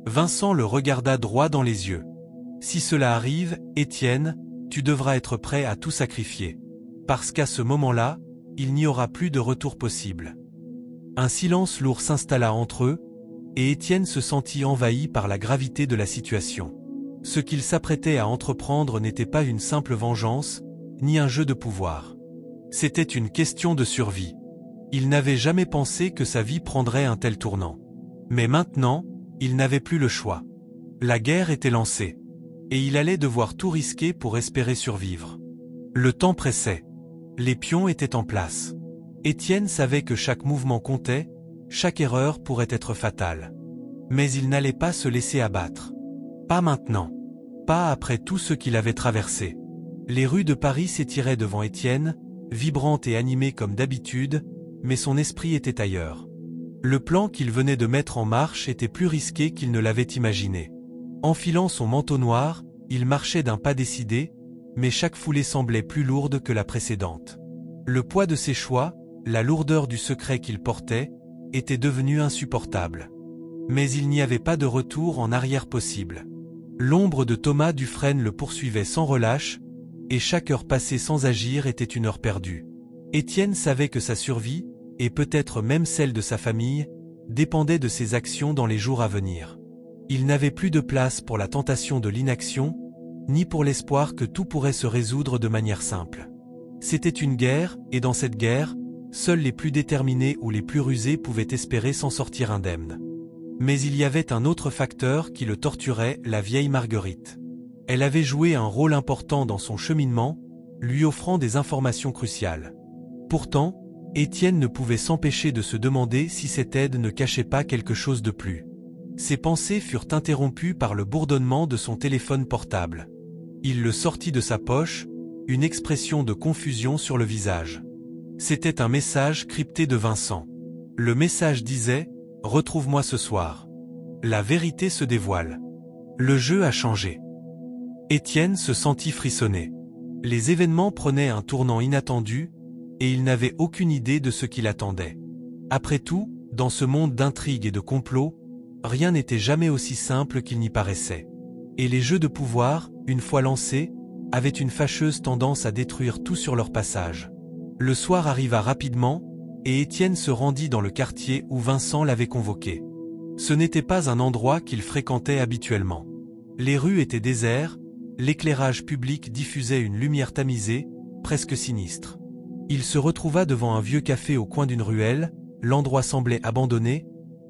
Vincent le regarda droit dans les yeux. « Si cela arrive, Étienne, tu devras être prêt à tout sacrifier. Parce qu'à ce moment-là, il n'y aura plus de retour possible. » Un silence lourd s'installa entre eux, et Étienne se sentit envahi par la gravité de la situation. Ce qu'il s'apprêtait à entreprendre n'était pas une simple vengeance, ni un jeu de pouvoir. C'était une question de survie. Il n'avait jamais pensé que sa vie prendrait un tel tournant. Mais maintenant, il n'avait plus le choix. La guerre était lancée. Et il allait devoir tout risquer pour espérer survivre. Le temps pressait. Les pions étaient en place. Étienne savait que chaque mouvement comptait, chaque erreur pourrait être fatale. Mais il n'allait pas se laisser abattre. Pas maintenant. Pas après tout ce qu'il avait traversé. Les rues de Paris s'étiraient devant Étienne, vibrantes et animées comme d'habitude, mais son esprit était ailleurs. Le plan qu'il venait de mettre en marche était plus risqué qu'il ne l'avait imaginé. Enfilant son manteau noir, il marchait d'un pas décidé, mais chaque foulée semblait plus lourde que la précédente. Le poids de ses choix, la lourdeur du secret qu'il portait, était devenu insupportable. Mais il n'y avait pas de retour en arrière possible. L'ombre de Thomas Dufresne le poursuivait sans relâche, et chaque heure passée sans agir était une heure perdue. Étienne savait que sa survie, et peut-être même celle de sa famille, dépendait de ses actions dans les jours à venir. Il n'avait plus de place pour la tentation de l'inaction, ni pour l'espoir que tout pourrait se résoudre de manière simple. C'était une guerre, et dans cette guerre, seuls les plus déterminés ou les plus rusés pouvaient espérer s'en sortir indemnes. Mais il y avait un autre facteur qui le torturait, la vieille Marguerite. Elle avait joué un rôle important dans son cheminement, lui offrant des informations cruciales. Pourtant, Étienne ne pouvait s'empêcher de se demander si cette aide ne cachait pas quelque chose de plus. Ses pensées furent interrompues par le bourdonnement de son téléphone portable. Il le sortit de sa poche, une expression de confusion sur le visage. C'était un message crypté de Vincent. Le message disait « Retrouve-moi ce soir. La vérité se dévoile. » Le jeu a changé. Étienne se sentit frissonner. Les événements prenaient un tournant inattendu, et il n'avait aucune idée de ce qui l'attendait. Après tout, dans ce monde d'intrigues et de complots, rien n'était jamais aussi simple qu'il n'y paraissait. Et les jeux de pouvoir, une fois lancés, avaient une fâcheuse tendance à détruire tout sur leur passage. Le soir arriva rapidement, et Étienne se rendit dans le quartier où Vincent l'avait convoqué. Ce n'était pas un endroit qu'il fréquentait habituellement. Les rues étaient désertes, l'éclairage public diffusait une lumière tamisée, presque sinistre. Il se retrouva devant un vieux café au coin d'une ruelle, l'endroit semblait abandonné,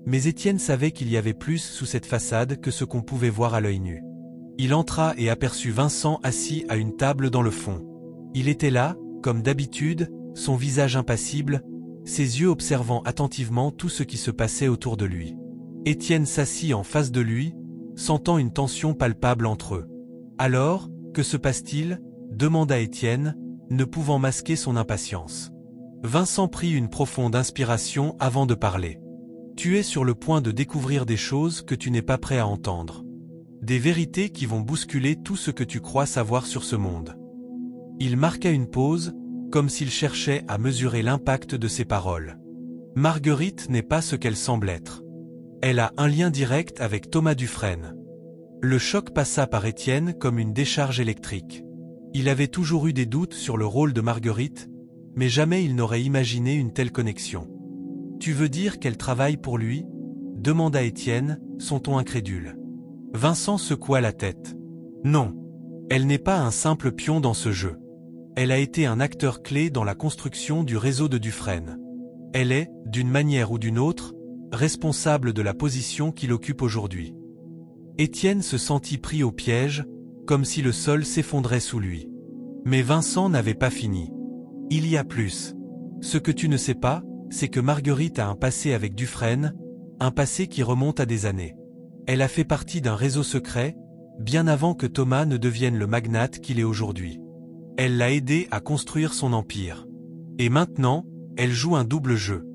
mais Étienne savait qu'il y avait plus sous cette façade que ce qu'on pouvait voir à l'œil nu. Il entra et aperçut Vincent assis à une table dans le fond. Il était là, comme d'habitude, son visage impassible, ses yeux observant attentivement tout ce qui se passait autour de lui. Étienne s'assit en face de lui, sentant une tension palpable entre eux. « Alors, que se passe-t-il » demanda Étienne, ne pouvant masquer son impatience. Vincent prit une profonde inspiration avant de parler. « Tu es sur le point de découvrir des choses que tu n'es pas prêt à entendre. Des vérités qui vont bousculer tout ce que tu crois savoir sur ce monde. » Il marqua une pause, comme s'il cherchait à mesurer l'impact de ses paroles. Marguerite n'est pas ce qu'elle semble être. Elle a un lien direct avec Thomas Dufresne. Le choc passa par Étienne comme une décharge électrique. Il avait toujours eu des doutes sur le rôle de Marguerite, mais jamais il n'aurait imaginé une telle connexion. « Tu veux dire qu'elle travaille pour lui ?» demanda Étienne, son ton incrédule. Vincent secoua la tête. « Non, elle n'est pas un simple pion dans ce jeu. Elle a été un acteur clé dans la construction du réseau de Dufresne. Elle est, d'une manière ou d'une autre, responsable de la position qu'il occupe aujourd'hui. » Étienne se sentit pris au piège, comme si le sol s'effondrait sous lui. Mais Vincent n'avait pas fini. « Il y a plus. Ce que tu ne sais pas, c'est que Marguerite a un passé avec Dufresne, un passé qui remonte à des années. Elle a fait partie d'un réseau secret, bien avant que Thomas ne devienne le magnate qu'il est aujourd'hui. Elle l'a aidé à construire son empire. Et maintenant, elle joue un double jeu. »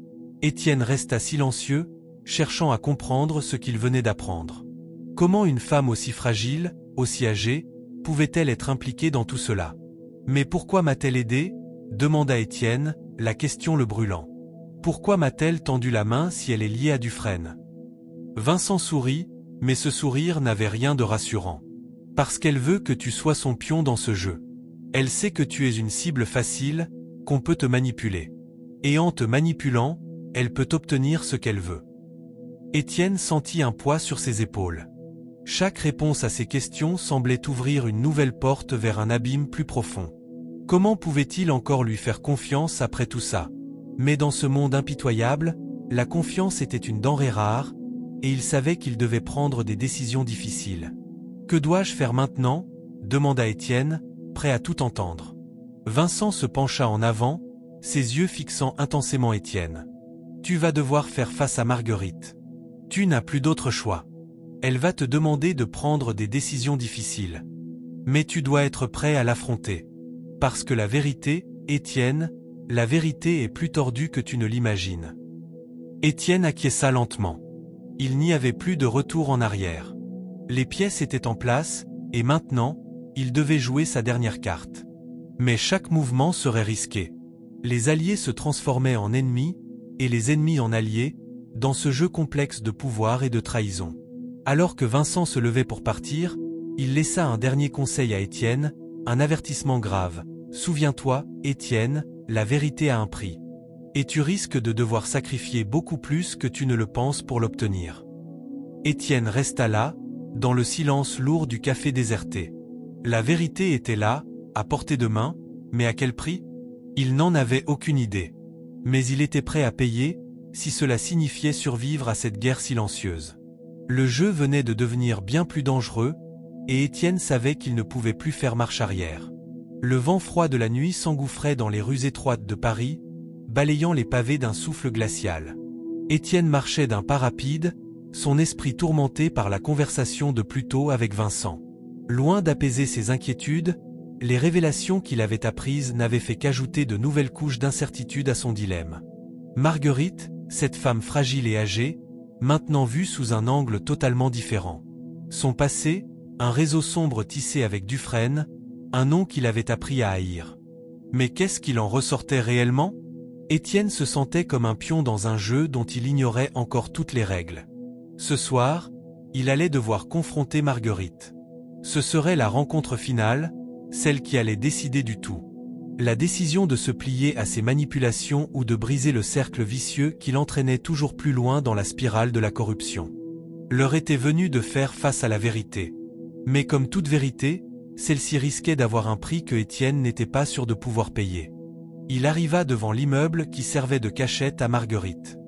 Étienne resta silencieux, cherchant à comprendre ce qu'il venait d'apprendre. Comment une femme aussi fragile, aussi âgée, pouvait-elle être impliquée dans tout cela? Mais pourquoi m'a-t-elle aidé? Demanda Étienne, la question le brûlant. Pourquoi m'a-t-elle tendu la main si elle est liée à Dufresne? Vincent sourit, mais ce sourire n'avait rien de rassurant. Parce qu'elle veut que tu sois son pion dans ce jeu. Elle sait que tu es une cible facile, qu'on peut te manipuler. Et en te manipulant, elle peut obtenir ce qu'elle veut. Étienne sentit un poids sur ses épaules. Chaque réponse à ses questions semblait ouvrir une nouvelle porte vers un abîme plus profond. Comment pouvait-il encore lui faire confiance après tout ça? Mais dans ce monde impitoyable, la confiance était une denrée rare, et il savait qu'il devait prendre des décisions difficiles. « Que dois-je faire maintenant ?» demanda Étienne, prêt à tout entendre. Vincent se pencha en avant, ses yeux fixant intensément Étienne. « Tu vas devoir faire face à Marguerite. Tu n'as plus d'autre choix. Elle va te demander de prendre des décisions difficiles. Mais tu dois être prêt à l'affronter. Parce que la vérité, Étienne, la vérité est plus tordue que tu ne l'imagines. » Étienne acquiesça lentement. Il n'y avait plus de retour en arrière. Les pièces étaient en place, et maintenant, il devait jouer sa dernière carte. Mais chaque mouvement serait risqué. Les alliés se transformaient en ennemis, et les ennemis en alliés, dans ce jeu complexe de pouvoir et de trahison. Alors que Vincent se levait pour partir, il laissa un dernier conseil à Étienne, un avertissement grave. « Souviens-toi, Étienne, la vérité a un prix. Et tu risques de devoir sacrifier beaucoup plus que tu ne le penses pour l'obtenir. » Étienne resta là, dans le silence lourd du café déserté. La vérité était là, à portée de main, mais à quel prix? Il n'en avait aucune idée. Mais il était prêt à payer, si cela signifiait survivre à cette guerre silencieuse. Le jeu venait de devenir bien plus dangereux, et Étienne savait qu'il ne pouvait plus faire marche arrière. Le vent froid de la nuit s'engouffrait dans les rues étroites de Paris, balayant les pavés d'un souffle glacial. Étienne marchait d'un pas rapide, son esprit tourmenté par la conversation de plus tôt avec Vincent. Loin d'apaiser ses inquiétudes, les révélations qu'il avait apprises n'avaient fait qu'ajouter de nouvelles couches d'incertitude à son dilemme. Marguerite, cette femme fragile et âgée, maintenant vue sous un angle totalement différent. Son passé, un réseau sombre tissé avec Dufresne, un nom qu'il avait appris à haïr. Mais qu'est-ce qu'il en ressortait réellement? Étienne se sentait comme un pion dans un jeu dont il ignorait encore toutes les règles. Ce soir, il allait devoir confronter Marguerite. Ce serait la rencontre finale, celle qui allait décider du tout. La décision de se plier à ses manipulations ou de briser le cercle vicieux qui l'entraînait toujours plus loin dans la spirale de la corruption. L'heure était venue de faire face à la vérité. Mais comme toute vérité, celle-ci risquait d'avoir un prix que Étienne n'était pas sûr de pouvoir payer. Il arriva devant l'immeuble qui servait de cachette à Marguerite.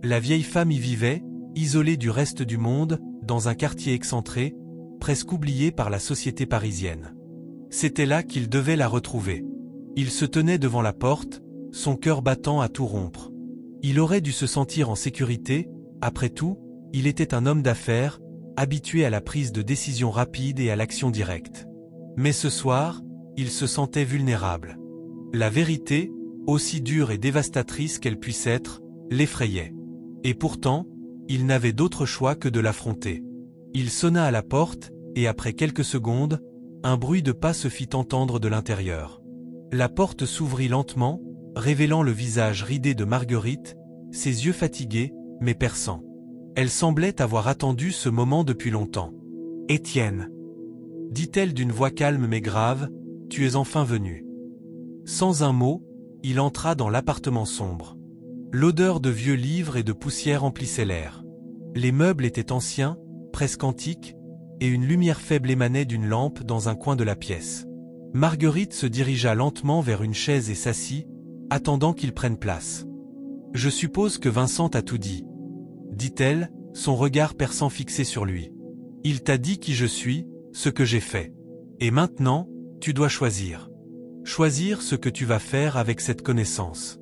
La vieille femme y vivait, isolée du reste du monde, dans un quartier excentré, presque oublié par la société parisienne. C'était là qu'il devait la retrouver. Il se tenait devant la porte, son cœur battant à tout rompre. Il aurait dû se sentir en sécurité, après tout, il était un homme d'affaires, habitué à la prise de décisions rapides et à l'action directe. Mais ce soir, il se sentait vulnérable. La vérité, aussi dure et dévastatrice qu'elle puisse être, l'effrayait. Et pourtant, il n'avait d'autre choix que de l'affronter. Il sonna à la porte, et après quelques secondes, un bruit de pas se fit entendre de l'intérieur. La porte s'ouvrit lentement, révélant le visage ridé de Marguerite, ses yeux fatigués, mais perçants. Elle semblait avoir attendu ce moment depuis longtemps. « Étienne !» dit-elle d'une voix calme mais grave, « tu es enfin venu. » Sans un mot, il entra dans l'appartement sombre. L'odeur de vieux livres et de poussière emplissait l'air. Les meubles étaient anciens, presque antiques, et une lumière faible émanait d'une lampe dans un coin de la pièce. Marguerite se dirigea lentement vers une chaise et s'assit, attendant qu'il prenne place. « Je suppose que Vincent t'a tout dit, » dit-elle, son regard perçant fixé sur lui. « Il t'a dit qui je suis, ce que j'ai fait. Et maintenant, tu dois choisir. Choisir ce que tu vas faire avec cette connaissance. »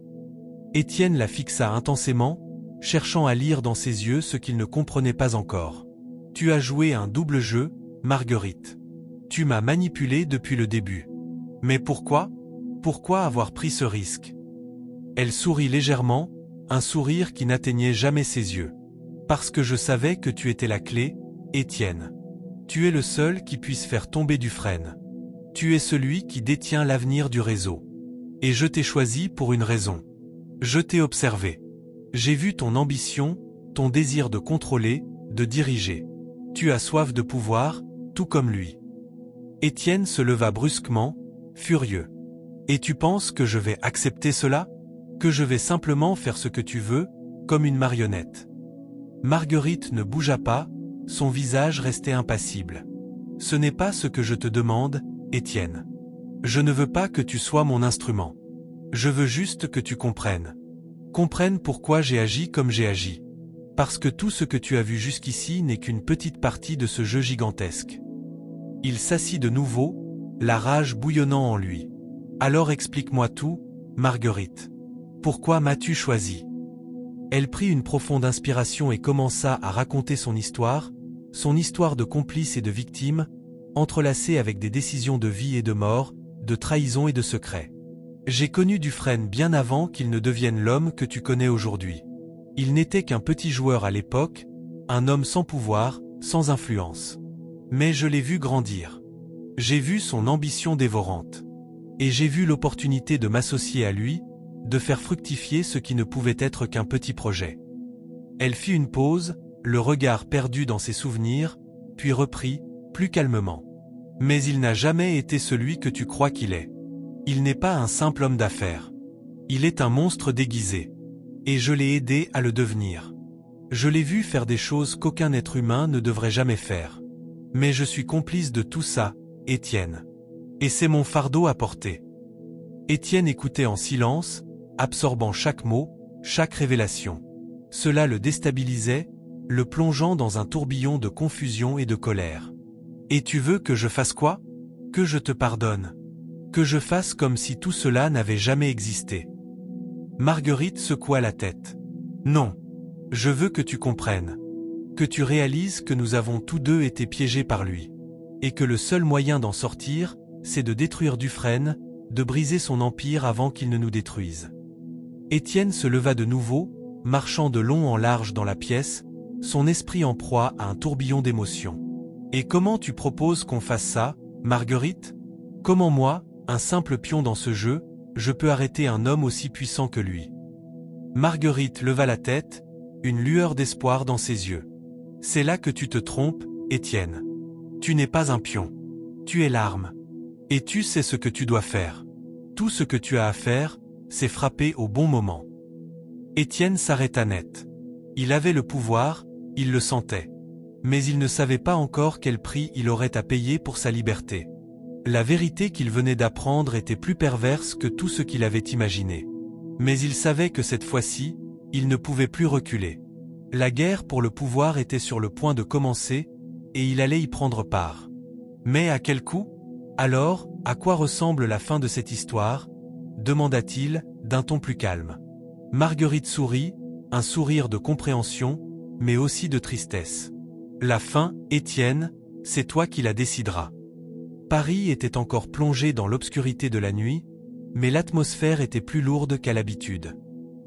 Étienne la fixa intensément, cherchant à lire dans ses yeux ce qu'il ne comprenait pas encore. « Tu as joué un double jeu, Marguerite. Tu m'as manipulé depuis le début. Mais pourquoi? Pourquoi avoir pris ce risque? » Elle sourit légèrement, un sourire qui n'atteignait jamais ses yeux. « Parce que je savais que tu étais la clé, Étienne. Tu es le seul qui puisse faire tomber Dufresne. Tu es celui qui détient l'avenir du réseau. Et je t'ai choisi pour une raison. Je t'ai observé. J'ai vu ton ambition, ton désir de contrôler, de diriger. Tu as soif de pouvoir, tout comme lui. Étienne se leva brusquement, furieux. Et tu penses que je vais accepter cela? Que je vais simplement faire ce que tu veux, comme une marionnette? Marguerite ne bougea pas, son visage restait impassible. Ce n'est pas ce que je te demande, Étienne. Je ne veux pas que tu sois mon instrument. Je veux juste que tu comprennes. Comprennes pourquoi j'ai agi comme j'ai agi. Parce que tout ce que tu as vu jusqu'ici n'est qu'une petite partie de ce jeu gigantesque. Il s'assit de nouveau, la rage bouillonnant en lui. Alors explique-moi tout, Marguerite. Pourquoi m'as-tu choisi? Elle prit une profonde inspiration et commença à raconter son histoire de complice et de victime, entrelacée avec des décisions de vie et de mort, de trahison et de secret. J'ai connu Dufresne bien avant qu'il ne devienne l'homme que tu connais aujourd'hui. Il n'était qu'un petit joueur à l'époque, un homme sans pouvoir, sans influence. Mais je l'ai vu grandir. J'ai vu son ambition dévorante. Et j'ai vu l'opportunité de m'associer à lui, de faire fructifier ce qui ne pouvait être qu'un petit projet. Elle fit une pause, le regard perdu dans ses souvenirs, puis reprit, plus calmement. Mais il n'a jamais été celui que tu crois qu'il est. Il n'est pas un simple homme d'affaires. Il est un monstre déguisé. Et je l'ai aidé à le devenir. Je l'ai vu faire des choses qu'aucun être humain ne devrait jamais faire. Mais je suis complice de tout ça, Étienne. Et c'est mon fardeau à porter. Étienne écoutait en silence, absorbant chaque mot, chaque révélation. Cela le déstabilisait, le plongeant dans un tourbillon de confusion et de colère. Et tu veux que je fasse quoi? Que je te pardonne? Que je fasse comme si tout cela n'avait jamais existé? Marguerite secoua la tête. Non. Je veux que tu comprennes. Que tu réalises que nous avons tous deux été piégés par lui. Et que le seul moyen d'en sortir, c'est de détruire Dufresne, de briser son empire avant qu'il ne nous détruise. Étienne se leva de nouveau, marchant de long en large dans la pièce, son esprit en proie à un tourbillon d'émotions. Et comment tu proposes qu'on fasse ça, Marguerite? Comment moi, un simple pion dans ce jeu, je peux arrêter un homme aussi puissant que lui? Marguerite leva la tête, une lueur d'espoir dans ses yeux. C'est là que tu te trompes, Étienne. Tu n'es pas un pion. Tu es l'arme. Et tu sais ce que tu dois faire. Tout ce que tu as à faire, c'est frapper au bon moment. Étienne s'arrêta net. Il avait le pouvoir, il le sentait. Mais il ne savait pas encore quel prix il aurait à payer pour sa liberté. La vérité qu'il venait d'apprendre était plus perverse que tout ce qu'il avait imaginé. Mais il savait que cette fois-ci, il ne pouvait plus reculer. La guerre pour le pouvoir était sur le point de commencer, et il allait y prendre part. Mais à quel coût? Alors, à quoi ressemble la fin de cette histoire? Demanda-t-il, d'un ton plus calme. Marguerite sourit, un sourire de compréhension, mais aussi de tristesse. La fin, Étienne, c'est toi qui la décideras. Paris était encore plongé dans l'obscurité de la nuit, mais l'atmosphère était plus lourde qu'à l'habitude.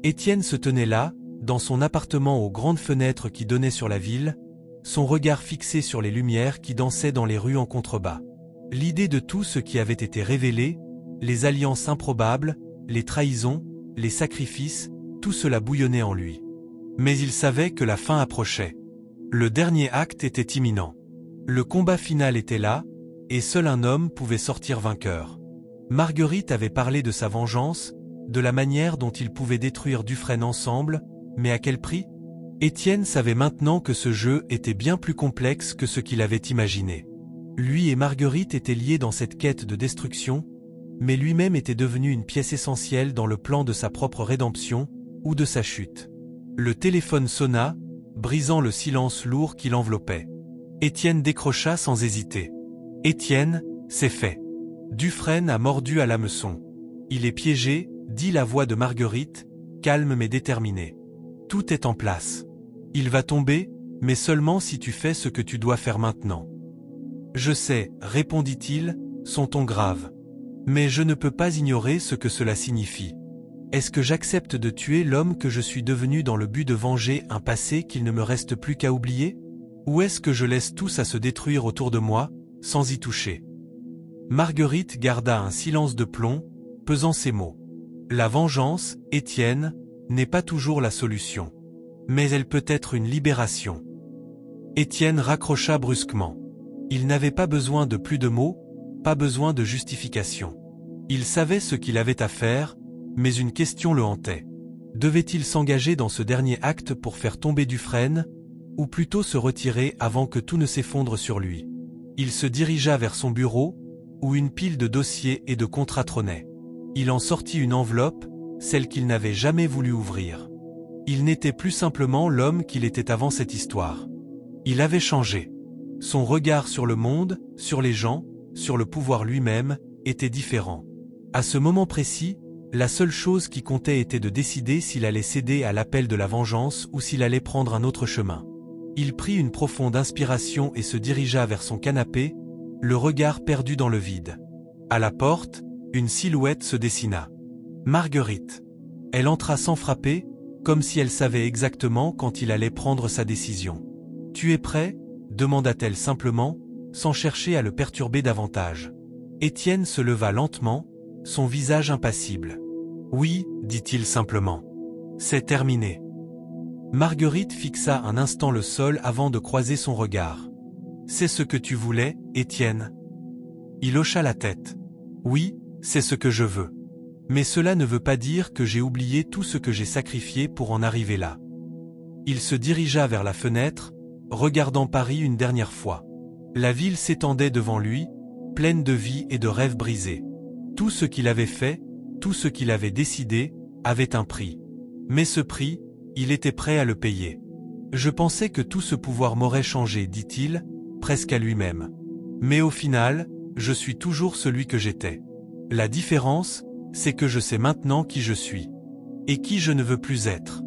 Étienne se tenait là, dans son appartement aux grandes fenêtres qui donnaient sur la ville, son regard fixé sur les lumières qui dansaient dans les rues en contrebas. L'idée de tout ce qui avait été révélé, les alliances improbables, les trahisons, les sacrifices, tout cela bouillonnait en lui. Mais il savait que la fin approchait. Le dernier acte était imminent. Le combat final était là, et seul un homme pouvait sortir vainqueur. Marguerite avait parlé de sa vengeance, de la manière dont ils pouvaient détruire Dufresne ensemble, mais à quel prix? Étienne savait maintenant que ce jeu était bien plus complexe que ce qu'il avait imaginé. Lui et Marguerite étaient liés dans cette quête de destruction, mais lui-même était devenu une pièce essentielle dans le plan de sa propre rédemption, ou de sa chute. Le téléphone sonna, brisant le silence lourd qui l'enveloppait. Étienne décrocha sans hésiter. « Étienne, c'est fait. Dufresne a mordu à l'hameçon. Il est piégé, dit la voix de Marguerite, calme mais déterminée. Tout est en place. Il va tomber, mais seulement si tu fais ce que tu dois faire maintenant. » Je sais, répondit-il, son ton grave. Mais je ne peux pas ignorer ce que cela signifie. Est-ce que j'accepte de tuer l'homme que je suis devenu dans le but de venger un passé qu'il ne me reste plus qu'à oublier? Ou est-ce que je laisse tous à se détruire autour de moi, sans y toucher? Marguerite garda un silence de plomb, pesant ses mots. La vengeance, Étienne, n'est pas toujours la solution. Mais elle peut être une libération. Étienne raccrocha brusquement. Il n'avait pas besoin de plus de mots, pas besoin de justification. Il savait ce qu'il avait à faire, mais une question le hantait. Devait-il s'engager dans ce dernier acte pour faire tomber Dufresne, ou plutôt se retirer avant que tout ne s'effondre sur lui? Il se dirigea vers son bureau, où une pile de dossiers et de contrats trônait. Il en sortit une enveloppe, celle qu'il n'avait jamais voulu ouvrir. Il n'était plus simplement l'homme qu'il était avant cette histoire. Il avait changé. Son regard sur le monde, sur les gens, sur le pouvoir lui-même, était différent. À ce moment précis, la seule chose qui comptait était de décider s'il allait céder à l'appel de la vengeance ou s'il allait prendre un autre chemin. Il prit une profonde inspiration et se dirigea vers son canapé, le regard perdu dans le vide. À la porte, une silhouette se dessina. Marguerite. Elle entra sans frapper, comme si elle savait exactement quand il allait prendre sa décision. « Tu es prêt ?» demanda-t-elle simplement, sans chercher à le perturber davantage. Étienne se leva lentement, son visage impassible. « Oui, dit-il simplement. C'est terminé. » Marguerite fixa un instant le sol avant de croiser son regard. « C'est ce que tu voulais, Étienne ?» Il hocha la tête. « Oui, c'est ce que je veux. Mais cela ne veut pas dire que j'ai oublié tout ce que j'ai sacrifié pour en arriver là. » Il se dirigea vers la fenêtre, regardant Paris une dernière fois. La ville s'étendait devant lui, pleine de vie et de rêves brisés. Tout ce qu'il avait fait, tout ce qu'il avait décidé, avait un prix. Mais ce prix, il était prêt à le payer. « Je pensais que tout ce pouvoir m'aurait changé, dit-il, presque à lui-même. Mais au final, je suis toujours celui que j'étais. La différence, c'est que je sais maintenant qui je suis. Et qui je ne veux plus être. »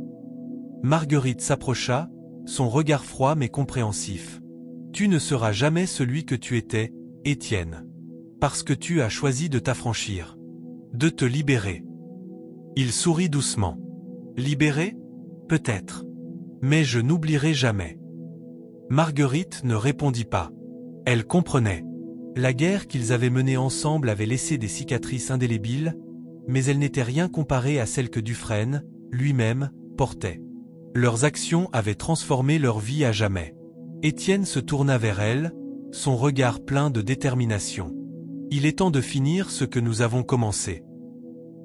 Marguerite s'approcha, son regard froid mais compréhensif. « Tu ne seras jamais celui que tu étais, Étienne. Parce que tu as choisi de t'affranchir. De te libérer. » Il sourit doucement. « Libérer ? Peut-être. Mais je n'oublierai jamais. » Marguerite ne répondit pas. Elle comprenait. La guerre qu'ils avaient menée ensemble avait laissé des cicatrices indélébiles, mais elle n'était rien comparée à celle que Dufresne, lui-même, portait. Leurs actions avaient transformé leur vie à jamais. Étienne se tourna vers elle, son regard plein de détermination. « Il est temps de finir ce que nous avons commencé. »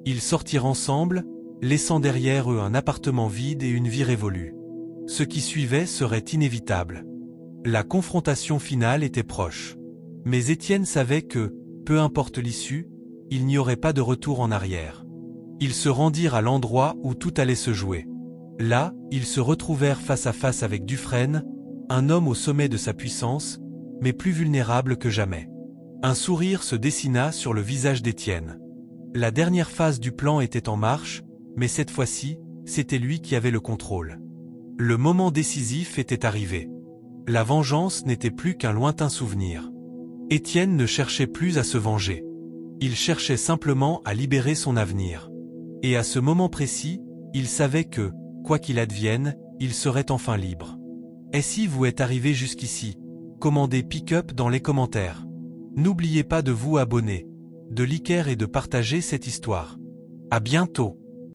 Ils sortirent ensemble, laissant derrière eux un appartement vide et une vie révolue. Ce qui suivait serait inévitable. La confrontation finale était proche. Mais Étienne savait que, peu importe l'issue, il n'y aurait pas de retour en arrière. Ils se rendirent à l'endroit où tout allait se jouer. Là, ils se retrouvèrent face à face avec Dufresne, un homme au sommet de sa puissance, mais plus vulnérable que jamais. Un sourire se dessina sur le visage d'Étienne. La dernière phase du plan était en marche, mais cette fois-ci, c'était lui qui avait le contrôle. Le moment décisif était arrivé. La vengeance n'était plus qu'un lointain souvenir. Étienne ne cherchait plus à se venger. Il cherchait simplement à libérer son avenir. Et à ce moment précis, il savait que, quoi qu'il advienne, il serait enfin libre. Et si vous êtes arrivé jusqu'ici, commandez Pick-up dans les commentaires. N'oubliez pas de vous abonner, de liker et de partager cette histoire. À bientôt.